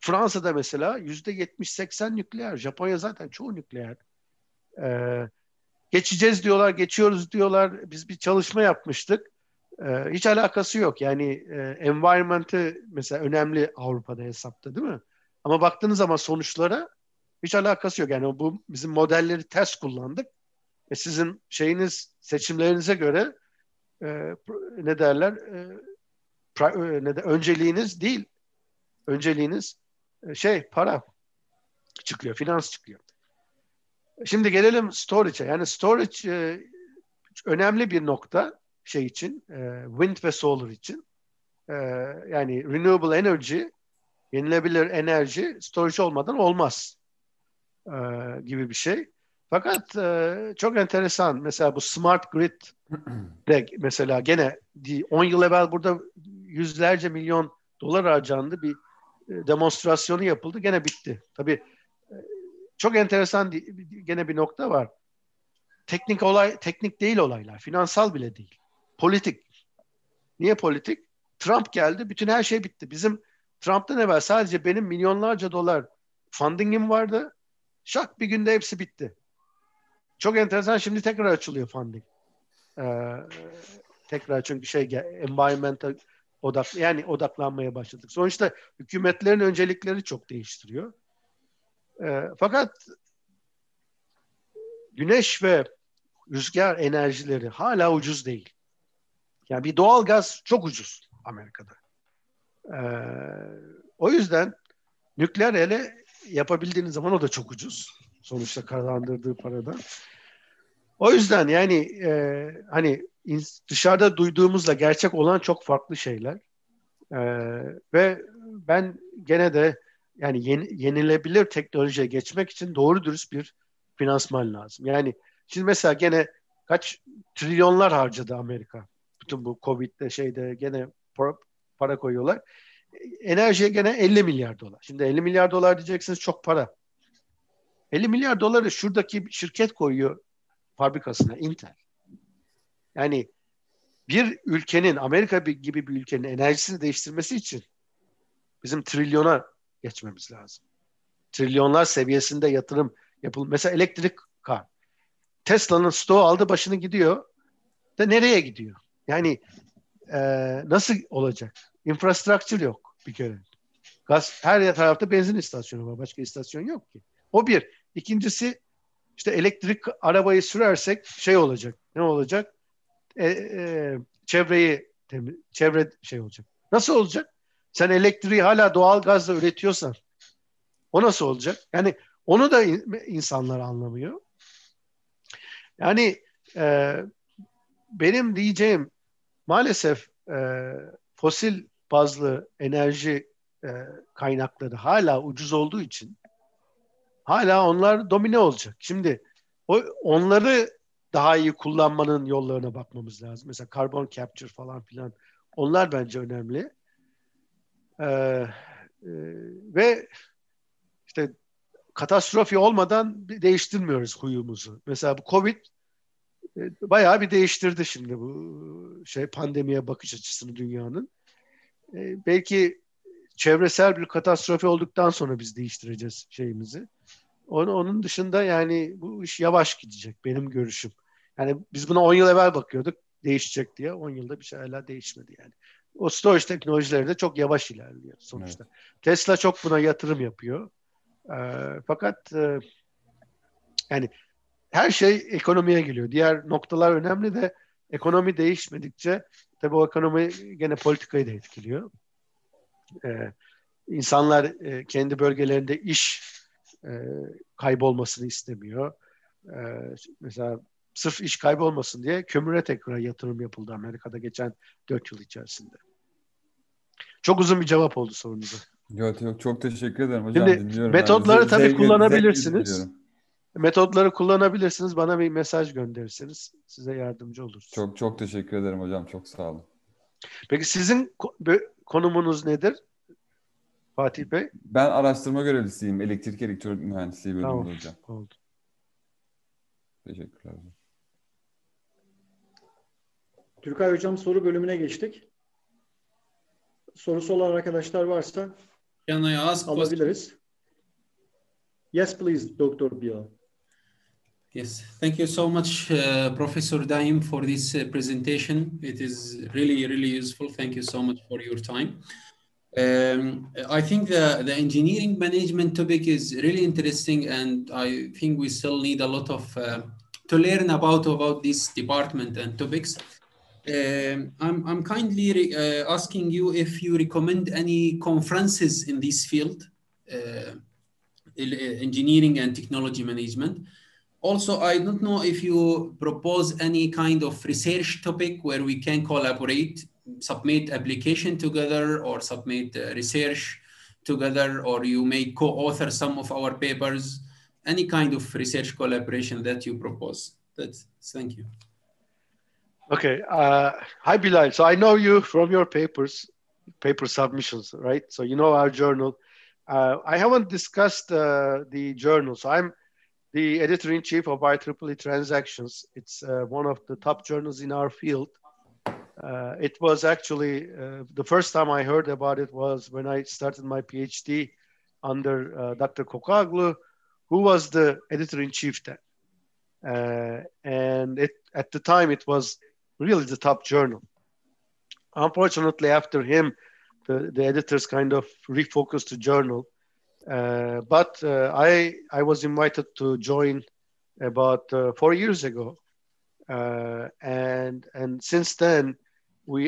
Fransa'da mesela %70-80 nükleer. Japonya zaten çoğu nükleer. Geçeceğiz diyorlar, geçiyoruz diyorlar. Biz bir çalışma yapmıştık. Hiç alakası yok. Yani environment'ı mesela önemli Avrupa'da hesapta değil mi? Ama baktığınız zaman sonuçlara hiç alakası yok. Yani bu bizim modelleri ters kullandık. Sizin seçimlerinize göre ne derler önceliğiniz değil. Önceliğiniz para çıkıyor, finans çıkıyor. Şimdi gelelim storage'e. Yani storage önemli bir nokta için, wind ve solar için. Yani renewable energy, yenilebilir enerji storage olmadan olmaz gibi bir şey. Fakat çok enteresan. Mesela bu smart grid de mesela gene 10 yıl evvel burada yüzlerce milyon dolar harcandı. Bir demonstrasyonu yapıldı. Gene bitti. Tabii çok enteresan gene bir nokta var. Teknik değil olaylar. Finansal bile değil. Politik. Niye politik? Trump geldi. Bütün her şey bitti. Bizim Trump'tan evvel sadece benim milyonlarca dolar funding'im vardı. Şak bir günde hepsi bitti. Çok enteresan. Şimdi tekrar açılıyor funding. Tekrar çünkü environment'a odaklanmaya başladık. Sonuçta hükümetlerin öncelikleri çok değiştiriyor. Fakat güneş ve rüzgar enerjileri hala ucuz değil. Yani bir doğal gaz çok ucuz Amerika'da. O yüzden nükleer ele yapabildiğiniz zaman o da çok ucuz. Sonuçta kazandırdığı paradan. O yüzden yani hani dışarıda duyduğumuzla gerçek olan çok farklı şeyler. Ve ben gene de yani yenilebilir teknolojiye geçmek için doğru dürüst bir finansman lazım. Yani şimdi mesela gene kaç trilyonlar harcadı Amerika. Bütün bu Covid'de şeyde gene para koyuyorlar. Enerjiye gene 50 milyar dolar. Şimdi 50 milyar dolar diyeceksiniz çok para. 50 milyar doları şuradaki şirket koyuyor fabrikasına, Intel. Yani bir ülkenin, Amerika gibi bir ülkenin enerjisini değiştirmesi için bizim trilyona geçmemiz lazım. Trilyonlar seviyesinde yatırım yapılır. Mesela elektrik kar. Tesla'nın stoğu aldı başını gidiyor. Da nereye gidiyor? Yani nasıl olacak? Infrastructure yok bir kere. Gaz, her tarafta benzin istasyonu var. Başka istasyon yok ki. O bir. İkincisi işte elektrik arabayı sürersek şey olacak. Ne olacak? Çevre şey olacak. Nasıl olacak? Sen elektriği hala doğal gazla üretiyorsan o nasıl olacak? Yani onu da insanlar anlamıyor. Yani benim diyeceğim maalesef fosil bazlı enerji kaynakları hala ucuz olduğu için hala onlar domine olacak. Şimdi onları daha iyi kullanmanın yollarına bakmamız lazım. Mesela carbon capture falan filan. Onlar bence önemli. Ve işte katastrofi olmadan değiştirmiyoruz huyumuzu. Mesela bu Covid bayağı bir değiştirdi şimdi bu pandemiye bakış açısını dünyanın. Belki çevresel bir katastrofi olduktan sonra biz değiştireceğiz şeyimizi. Onun dışında yani bu iş yavaş gidecek benim görüşüm. Yani biz buna 10 yıl evvel bakıyorduk değişecek diye. 10 yılda bir şey hala değişmedi yani. O storage teknolojileri de çok yavaş ilerliyor sonuçta. Evet. Tesla çok buna yatırım yapıyor. Fakat yani her şey ekonomiye geliyor. Diğer noktalar önemli de ekonomi değişmedikçe tabii o ekonomi gene politikayı da etkiliyor. İnsanlar kendi bölgelerinde iş kaybolmasını istemiyor. Mesela sırf iş kaybolmasın diye kömüre tekrar yatırım yapıldı Amerika'da geçen 4 yıl içerisinde. Çok uzun bir cevap oldu sorunuza. Yok, çok teşekkür ederim hocam. Şimdi dinliyorum. metotları tabii kullanabilirsiniz. Dinliyorum. Metotları kullanabilirsiniz. Bana bir mesaj gönderirseniz size yardımcı oluruz. Çok teşekkür ederim hocam. Çok sağ olun. Peki sizin konumunuz nedir Fatih Bey? Ben araştırma görevlisiyim. Elektrik elektronik mühendisliği bölümünde tamam. hocam. Oldu. Teşekkürler hocam. Türkay hocam soru bölümüne geçtik. Sorusu olan arkadaşlar varsa alabiliriz. Yes, please, Dr. Bill. Yes, thank you so much, Professor Daim, for this presentation. It is really, really useful. Thank you so much for your time. I think the engineering management topic is really interesting, and I think we still need a lot of to learn about this department and topics. I'm kindly asking you if you recommend any conferences in this field, engineering and technology management. Also, I don't know if you propose any kind of research topic where we can collaborate, submit application together or submit research together, or you may co-author some of our papers, any kind of research collaboration that you propose. Thank you. Okay. Hi, Bilal. So I know you from your paper submissions, right? So you know our journal. I haven't discussed the journal. So I'm the editor-in-chief of IEEE Transactions. It's one of the top journals in our field. It was actually, the first time I heard about it was when I started my PhD under Dr. Kokaglu, who was the editor-in-chief then. And at the time, it was really the top journal. Unfortunately, after him, the editors kind of refocused the journal. But I was invited to join about 4 years ago, and since then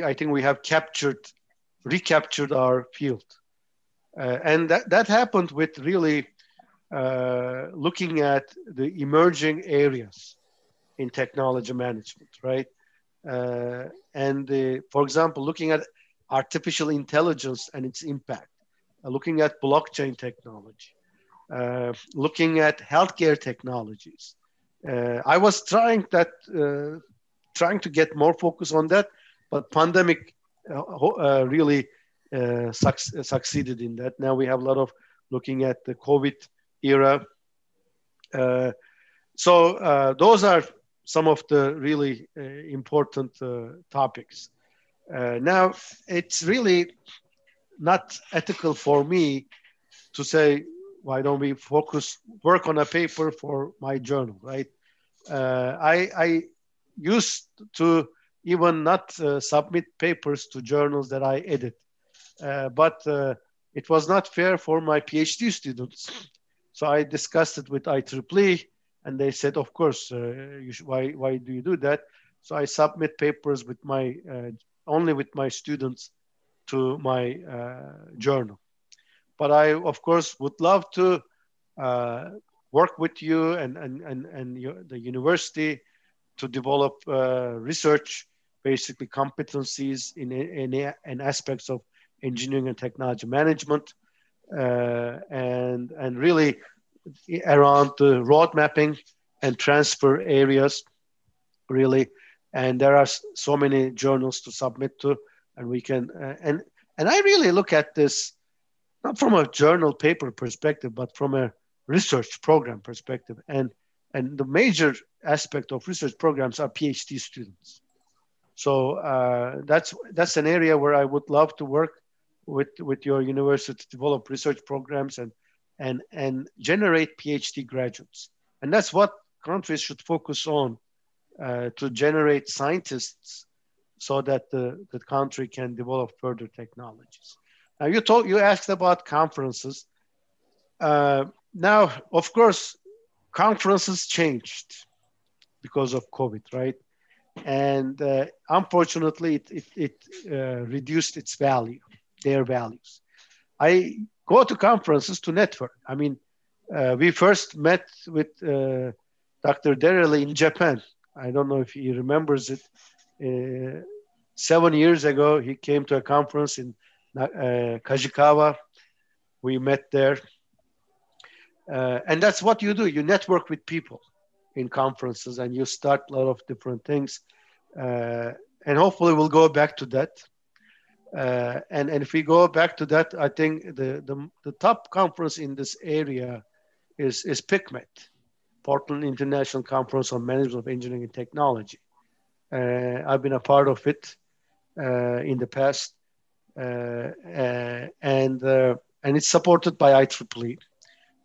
I think we have captured recaptured our field. And that happened with really looking at the emerging areas in technology management, right? For example, looking at artificial intelligence and its impact, looking at blockchain technology, looking at healthcare technologies. I was trying to get more focus on that, but pandemic really succeeded in that. Now we have a lot of looking at the COVID era. So those are some of the really important topics. Now, it's really not ethical for me to say, why don't we work on a paper for my journal, right? I used to even not submit papers to journals that I edit, but it was not fair for my PhD students. So I discussed it with IEEE, and they said, of course, why do you do that? So I submit papers with only with my students to my journal. But I, of course, would love to work with you and the university to develop research, basically competencies in aspects of engineering and technology management, and really around the road mapping and transfer areas, really. And there are so many journals to submit to, and we can, and I really look at this not from a journal paper perspective, but from a research program perspective. And the major aspect of research programs are PhD students. So that's an area where I would love to work with your university to develop research programs and generate PhD graduates. And that's what countries should focus on, to generate scientists so that the country can develop further technologies. Now you asked about conferences. Now, of course, conferences changed because of COVID, right? And unfortunately, it reduced their values. I go to conferences to network. I mean, we first met with Dr. Dereli in Japan. I don't know if he remembers it. 7 years ago, he came to a conference in Kajikawa. We met there. And that's what you do. You network with people in conferences and you start a lot of different things. And hopefully we'll go back to that. And if we go back to that, I think the top conference in this area is PICMET, Portland International Conference on Management of Engineering and Technology. I've been a part of it in the past, and it's supported by IEEE.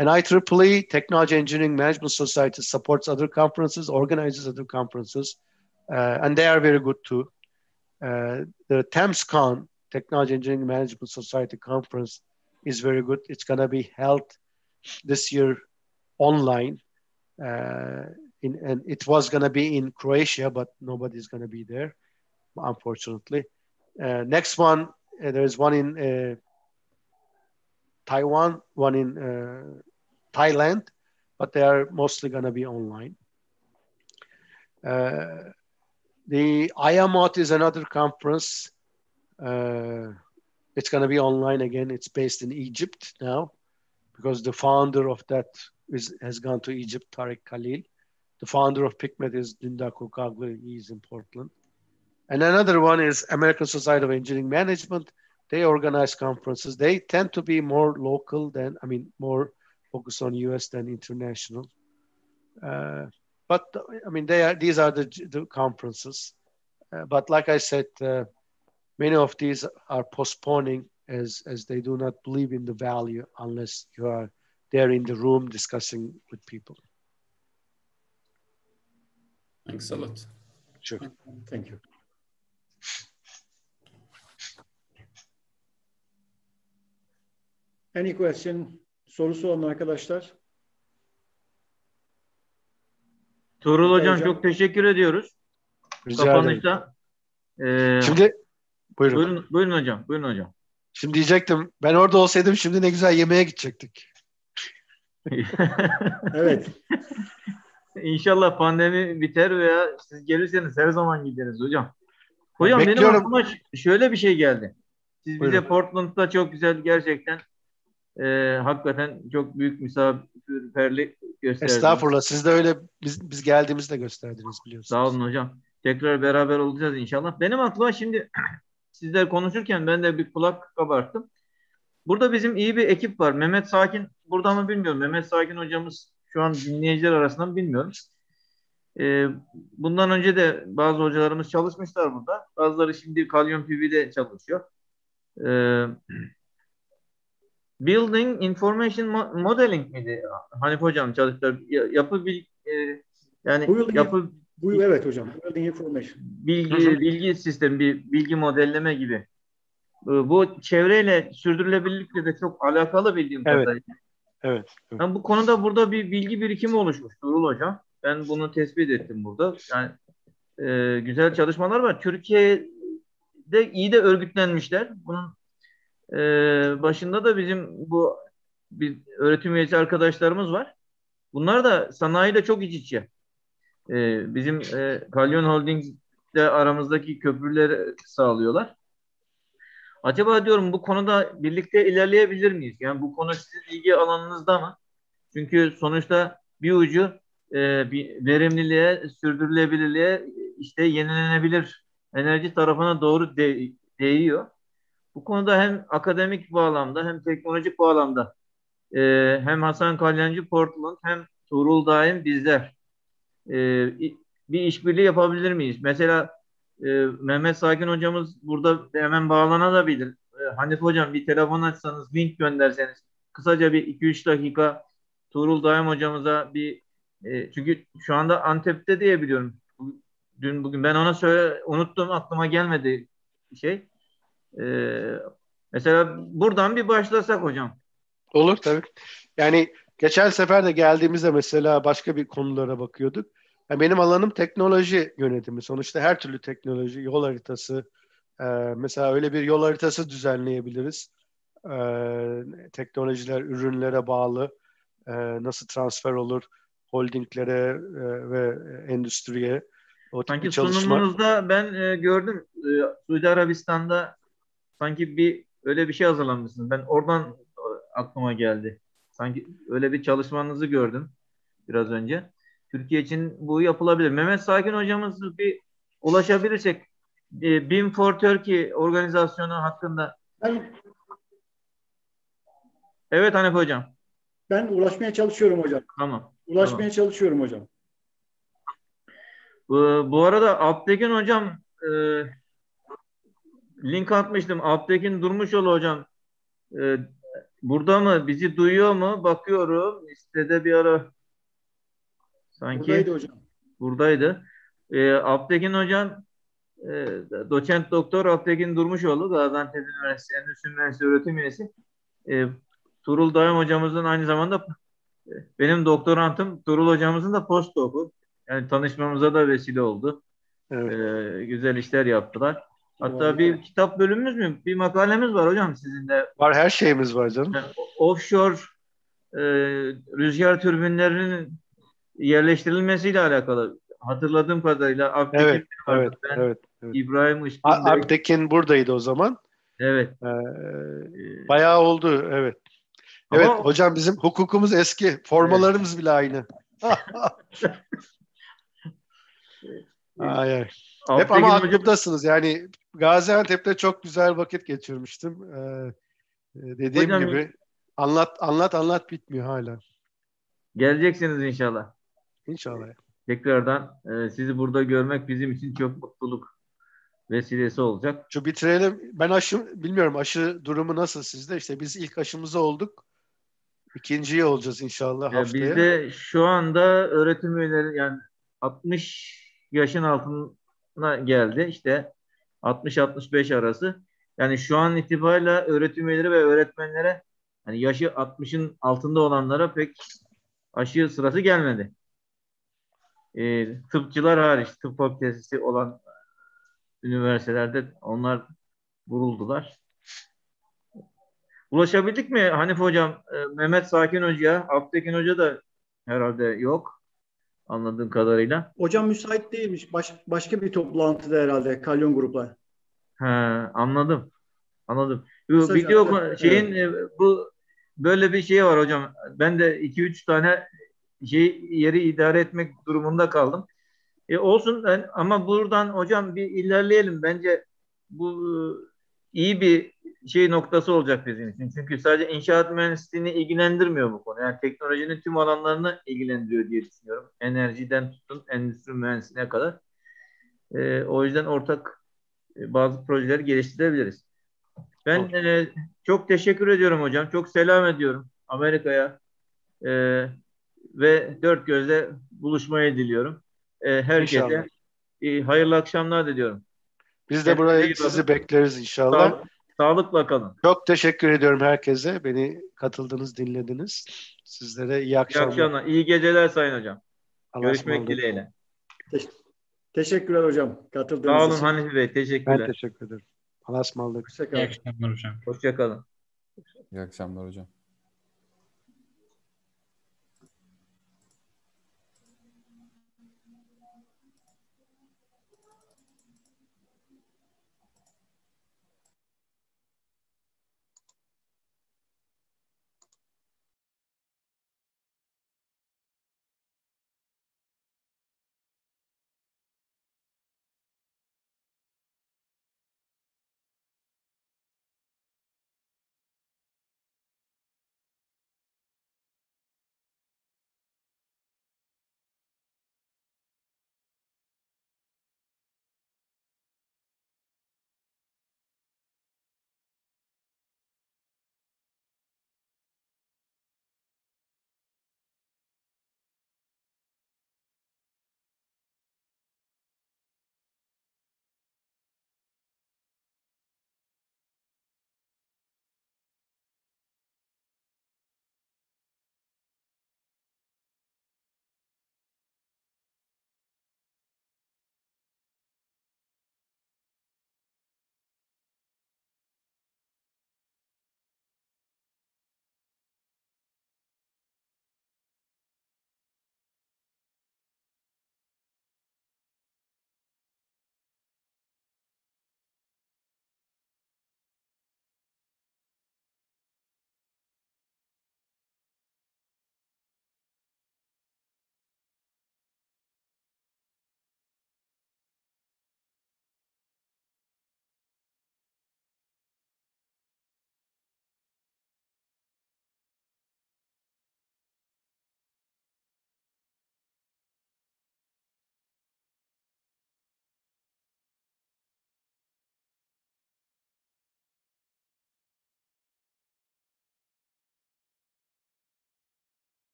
And IEEE, Technology Engineering Management Society, supports other conferences, organizes other conferences, and they are very good too. The TAMSCon, Technology Engineering Management Society Conference, is very good. It's going to be held this year online. And it was going to be in Croatia, but nobody's going to be there, unfortunately. Next one, there's one in Taiwan, one in Thailand, but they are mostly going to be online. The IAMOT is another conference. It's going to be online again. It's based in Egypt now because the founder of that has gone to Egypt, Tariq Khalil. The founder of PICMET is Dündar Kokaglı. He's in Portland. And another one is American Society of Engineering Management. They organize conferences. They tend to be more local more focused on US than international. But these are the conferences. But like I said, many of these are postponing as they do not believe in the value unless you are there in the room discussing with people. Thanks a lot. Sure. Thank you. Any question? Sorusu olan arkadaşlar? Tuğrul Hocam çok teşekkür ediyoruz. Rica ederim. Kapanışta. Şimdi Buyurun. Buyurun hocam. Buyurun hocam. Şimdi diyecektim, ben orada olsaydım şimdi ne güzel yemeğe gidecektik. Evet. İnşallah pandemi biter veya siz gelirseniz her zaman gideriz hocam. Hocam benim Bekliyorum. aklıma şöyle bir şey geldi. Siz bize Buyurun. Portland'da çok güzel gerçekten hakikaten çok büyük misafirperlik gösterdiniz. Estağfurullah. Siz de öyle biz geldiğimizde gösterdiniz biliyorsunuz. Sağ olun hocam. Tekrar beraber olacağız inşallah. Benim aklıma şimdi sizler konuşurken ben de bir kulak kabarttım. Burada bizim iyi bir ekip var. Mehmet Sakin burada mı bilmiyorum. Mehmet Sakin hocamız şu an dinleyiciler arasında mı bilmiyorum. Bundan önce de bazı hocalarımız çalışmışlar burada. Bazıları şimdi Kalyon PB'de çalışıyor. Building Information Modeling miydi? Hanif hocam çalıştılar. Evet hocam. Building Information. Bilgi sistemi, bilgi modelleme gibi. Bu çevreyle, sürdürülebilirlikle de çok alakalı bildiğim kadarıyla. Evet. Yani bu konuda burada bir bilgi birikimi oluşmuş Tuğrul hocam. Ben bunu tespit ettim burada. Yani güzel çalışmalar var. Türkiye'de iyi de örgütlenmişler. Bunun başında da bizim bir öğretim üyesi arkadaşlarımız var. Bunlar da sanayiyle çok iç içe. Bizim Kalyon Holding'le aramızdaki köprüleri sağlıyorlar. Acaba diyorum bu konuda birlikte ilerleyebilir miyiz? Yani bu konu sizin ilgi alanınızda mı? Çünkü sonuçta bir ucu bir verimliliğe, sürdürülebilirliğe, işte yenilenebilir enerji tarafına doğru değiyor. Bu konuda hem akademik bağlamda hem teknolojik bağlamda hem Hasan Kalyancı Portland hem Tuğrul Daim bizler bir işbirliği yapabilir miyiz? Mesela Mehmet Sakin hocamız burada hemen bağlanabilir. Hanif hocam bir telefon açsanız, link gönderseniz kısaca bir 2-3 dakika Tuğrul Daim hocamıza çünkü şu anda Antep'te diye biliyorum. Bugün ben ona unuttum, aklıma gelmedi şey. Mesela buradan bir başlasak hocam. Olur tabii. Yani geçen sefer de geldiğimizde mesela başka bir konulara bakıyorduk. Yani benim alanım teknoloji yönetimi. Sonuçta her türlü teknoloji, yol haritası, mesela öyle bir yol haritası düzenleyebiliriz. Teknolojiler ürünlere bağlı nasıl transfer olur holdinglere ve endüstriye, o tip bir Sanki çalışma. sunumunuzda ben gördüm. Suudi Arabistan'da sanki öyle bir şey hazırlamışsınız. Ben oradan aklıma geldi. Sanki öyle bir çalışmanızı gördüm biraz önce. Türkiye için bu yapılabilir. Mehmet Sakin hocamız bir ulaşabilirsek BIM for Turkey organizasyonu hakkında. Evet Hanif hocam. Ben ulaşmaya çalışıyorum hocam. Tamam. Ulaşmaya çalışıyorum hocam. Bu arada Alptekin hocam link atmıştım. Alptekin Durmuşoğlu hocam. Burada mı? Bizi duyuyor mu? Bakıyorum. Listede bir ara sanki Buradaydı hocam. buradaydı. Alptekin hocam doçent doktor Alptekin Durmuşoğlu Gaziantep Üniversitesi Endüstri Mühendisliği öğretim üyesi. Tuğrul Daim hocamızın aynı zamanda benim doktorantım. Tuğrul hocamızın da postdocu. Yani tanışmamıza da vesile oldu. Evet. Güzel işler yaptılar. Hatta bir kitap bölümümüz mü? Bir makalemiz var hocam sizin de. Var, her şeyimiz var canım. Yani offshore rüzgar türbinlerinin yerleştirilmesiyle alakalı. Hatırladığım kadarıyla Alptekin vardı. Evet. İbrahim Işkın Alptekin buradaydı o zaman. Evet. Bayağı oldu, evet. Ama Evet hocam, bizim hukukumuz eski. Formalarımız bile aynı. Ay. Hep ama aklımdasınız. Yani Gaziantep'te çok güzel vakit geçirmiştim. Dediğim hocam, gibi anlat bitmiyor hala. geleceksiniz inşallah. İnşallah. Tekrardan sizi burada görmek bizim için çok mutluluk vesilesi olacak. Şu bitirelim. Ben bilmiyorum aşı durumu nasıl sizde? İşte biz ilk aşımızı olduk. İkinciyi olacağız inşallah haftaya. Bizde şu anda öğretim üyeleri yani 60 yaşın altına geldi. İşte 60-65 arası. Yani şu an itibariyle öğretim üyeleri ve öğretmenlere hani yaşı 60'ın altında olanlara pek aşı sırası gelmedi. Tıpçılar hariç, tıp fakültesi olan üniversitelerde onlar vuruldular. Ulaşabildik mi Hanif Hocam? Mehmet Sakin Hoca'ya, Alptekin Hoca da herhalde yok anladığım kadarıyla. Hocam müsait değilmiş. Başka bir toplantıda herhalde Kalyon grupla. He, anladım. Anladım. Bu Mesaj video attı. şeyin Evet. bu böyle bir şey var hocam. Ben de 2-3 tane yeri idare etmek durumunda kaldım. Olsun ama buradan hocam bir ilerleyelim. Bence bu iyi bir şey noktası olacak bizim için. Çünkü sadece inşaat mühendisliğini ilgilendirmiyor bu konu. Yani teknolojinin tüm alanlarını ilgilendiriyor diye düşünüyorum. Enerjiden tutun endüstri mühendisliğine kadar. O yüzden ortak bazı projeleri geliştirebiliriz. Ben çok teşekkür ediyorum hocam. Çok selam ediyorum Amerika'ya e, ve dört gözle buluşmayı diliyorum. İnşallah. Herkese hayırlı akşamlar diliyorum. Biz de Kendinize iyi buraya bakın. sizi bekleriz inşallah. Sağlıkla kalın. Çok teşekkür ediyorum herkese. Beni katıldınız, dinlediniz. Sizlere iyi İyi akşamlar. akşamlar. İyi geceler Sayın Hocam. Allah'a Görüşmek ısmarladık. dileğiyle. Teşekkürler hocam Sağ katıldığınız olun için. Hanifi Bey. Ben Teşekkürler. teşekkür ederim. Allah'a ısmarladık. Hoşça İyi kalın. akşamlar hocam. Hoşça kalın. İyi akşamlar hocam.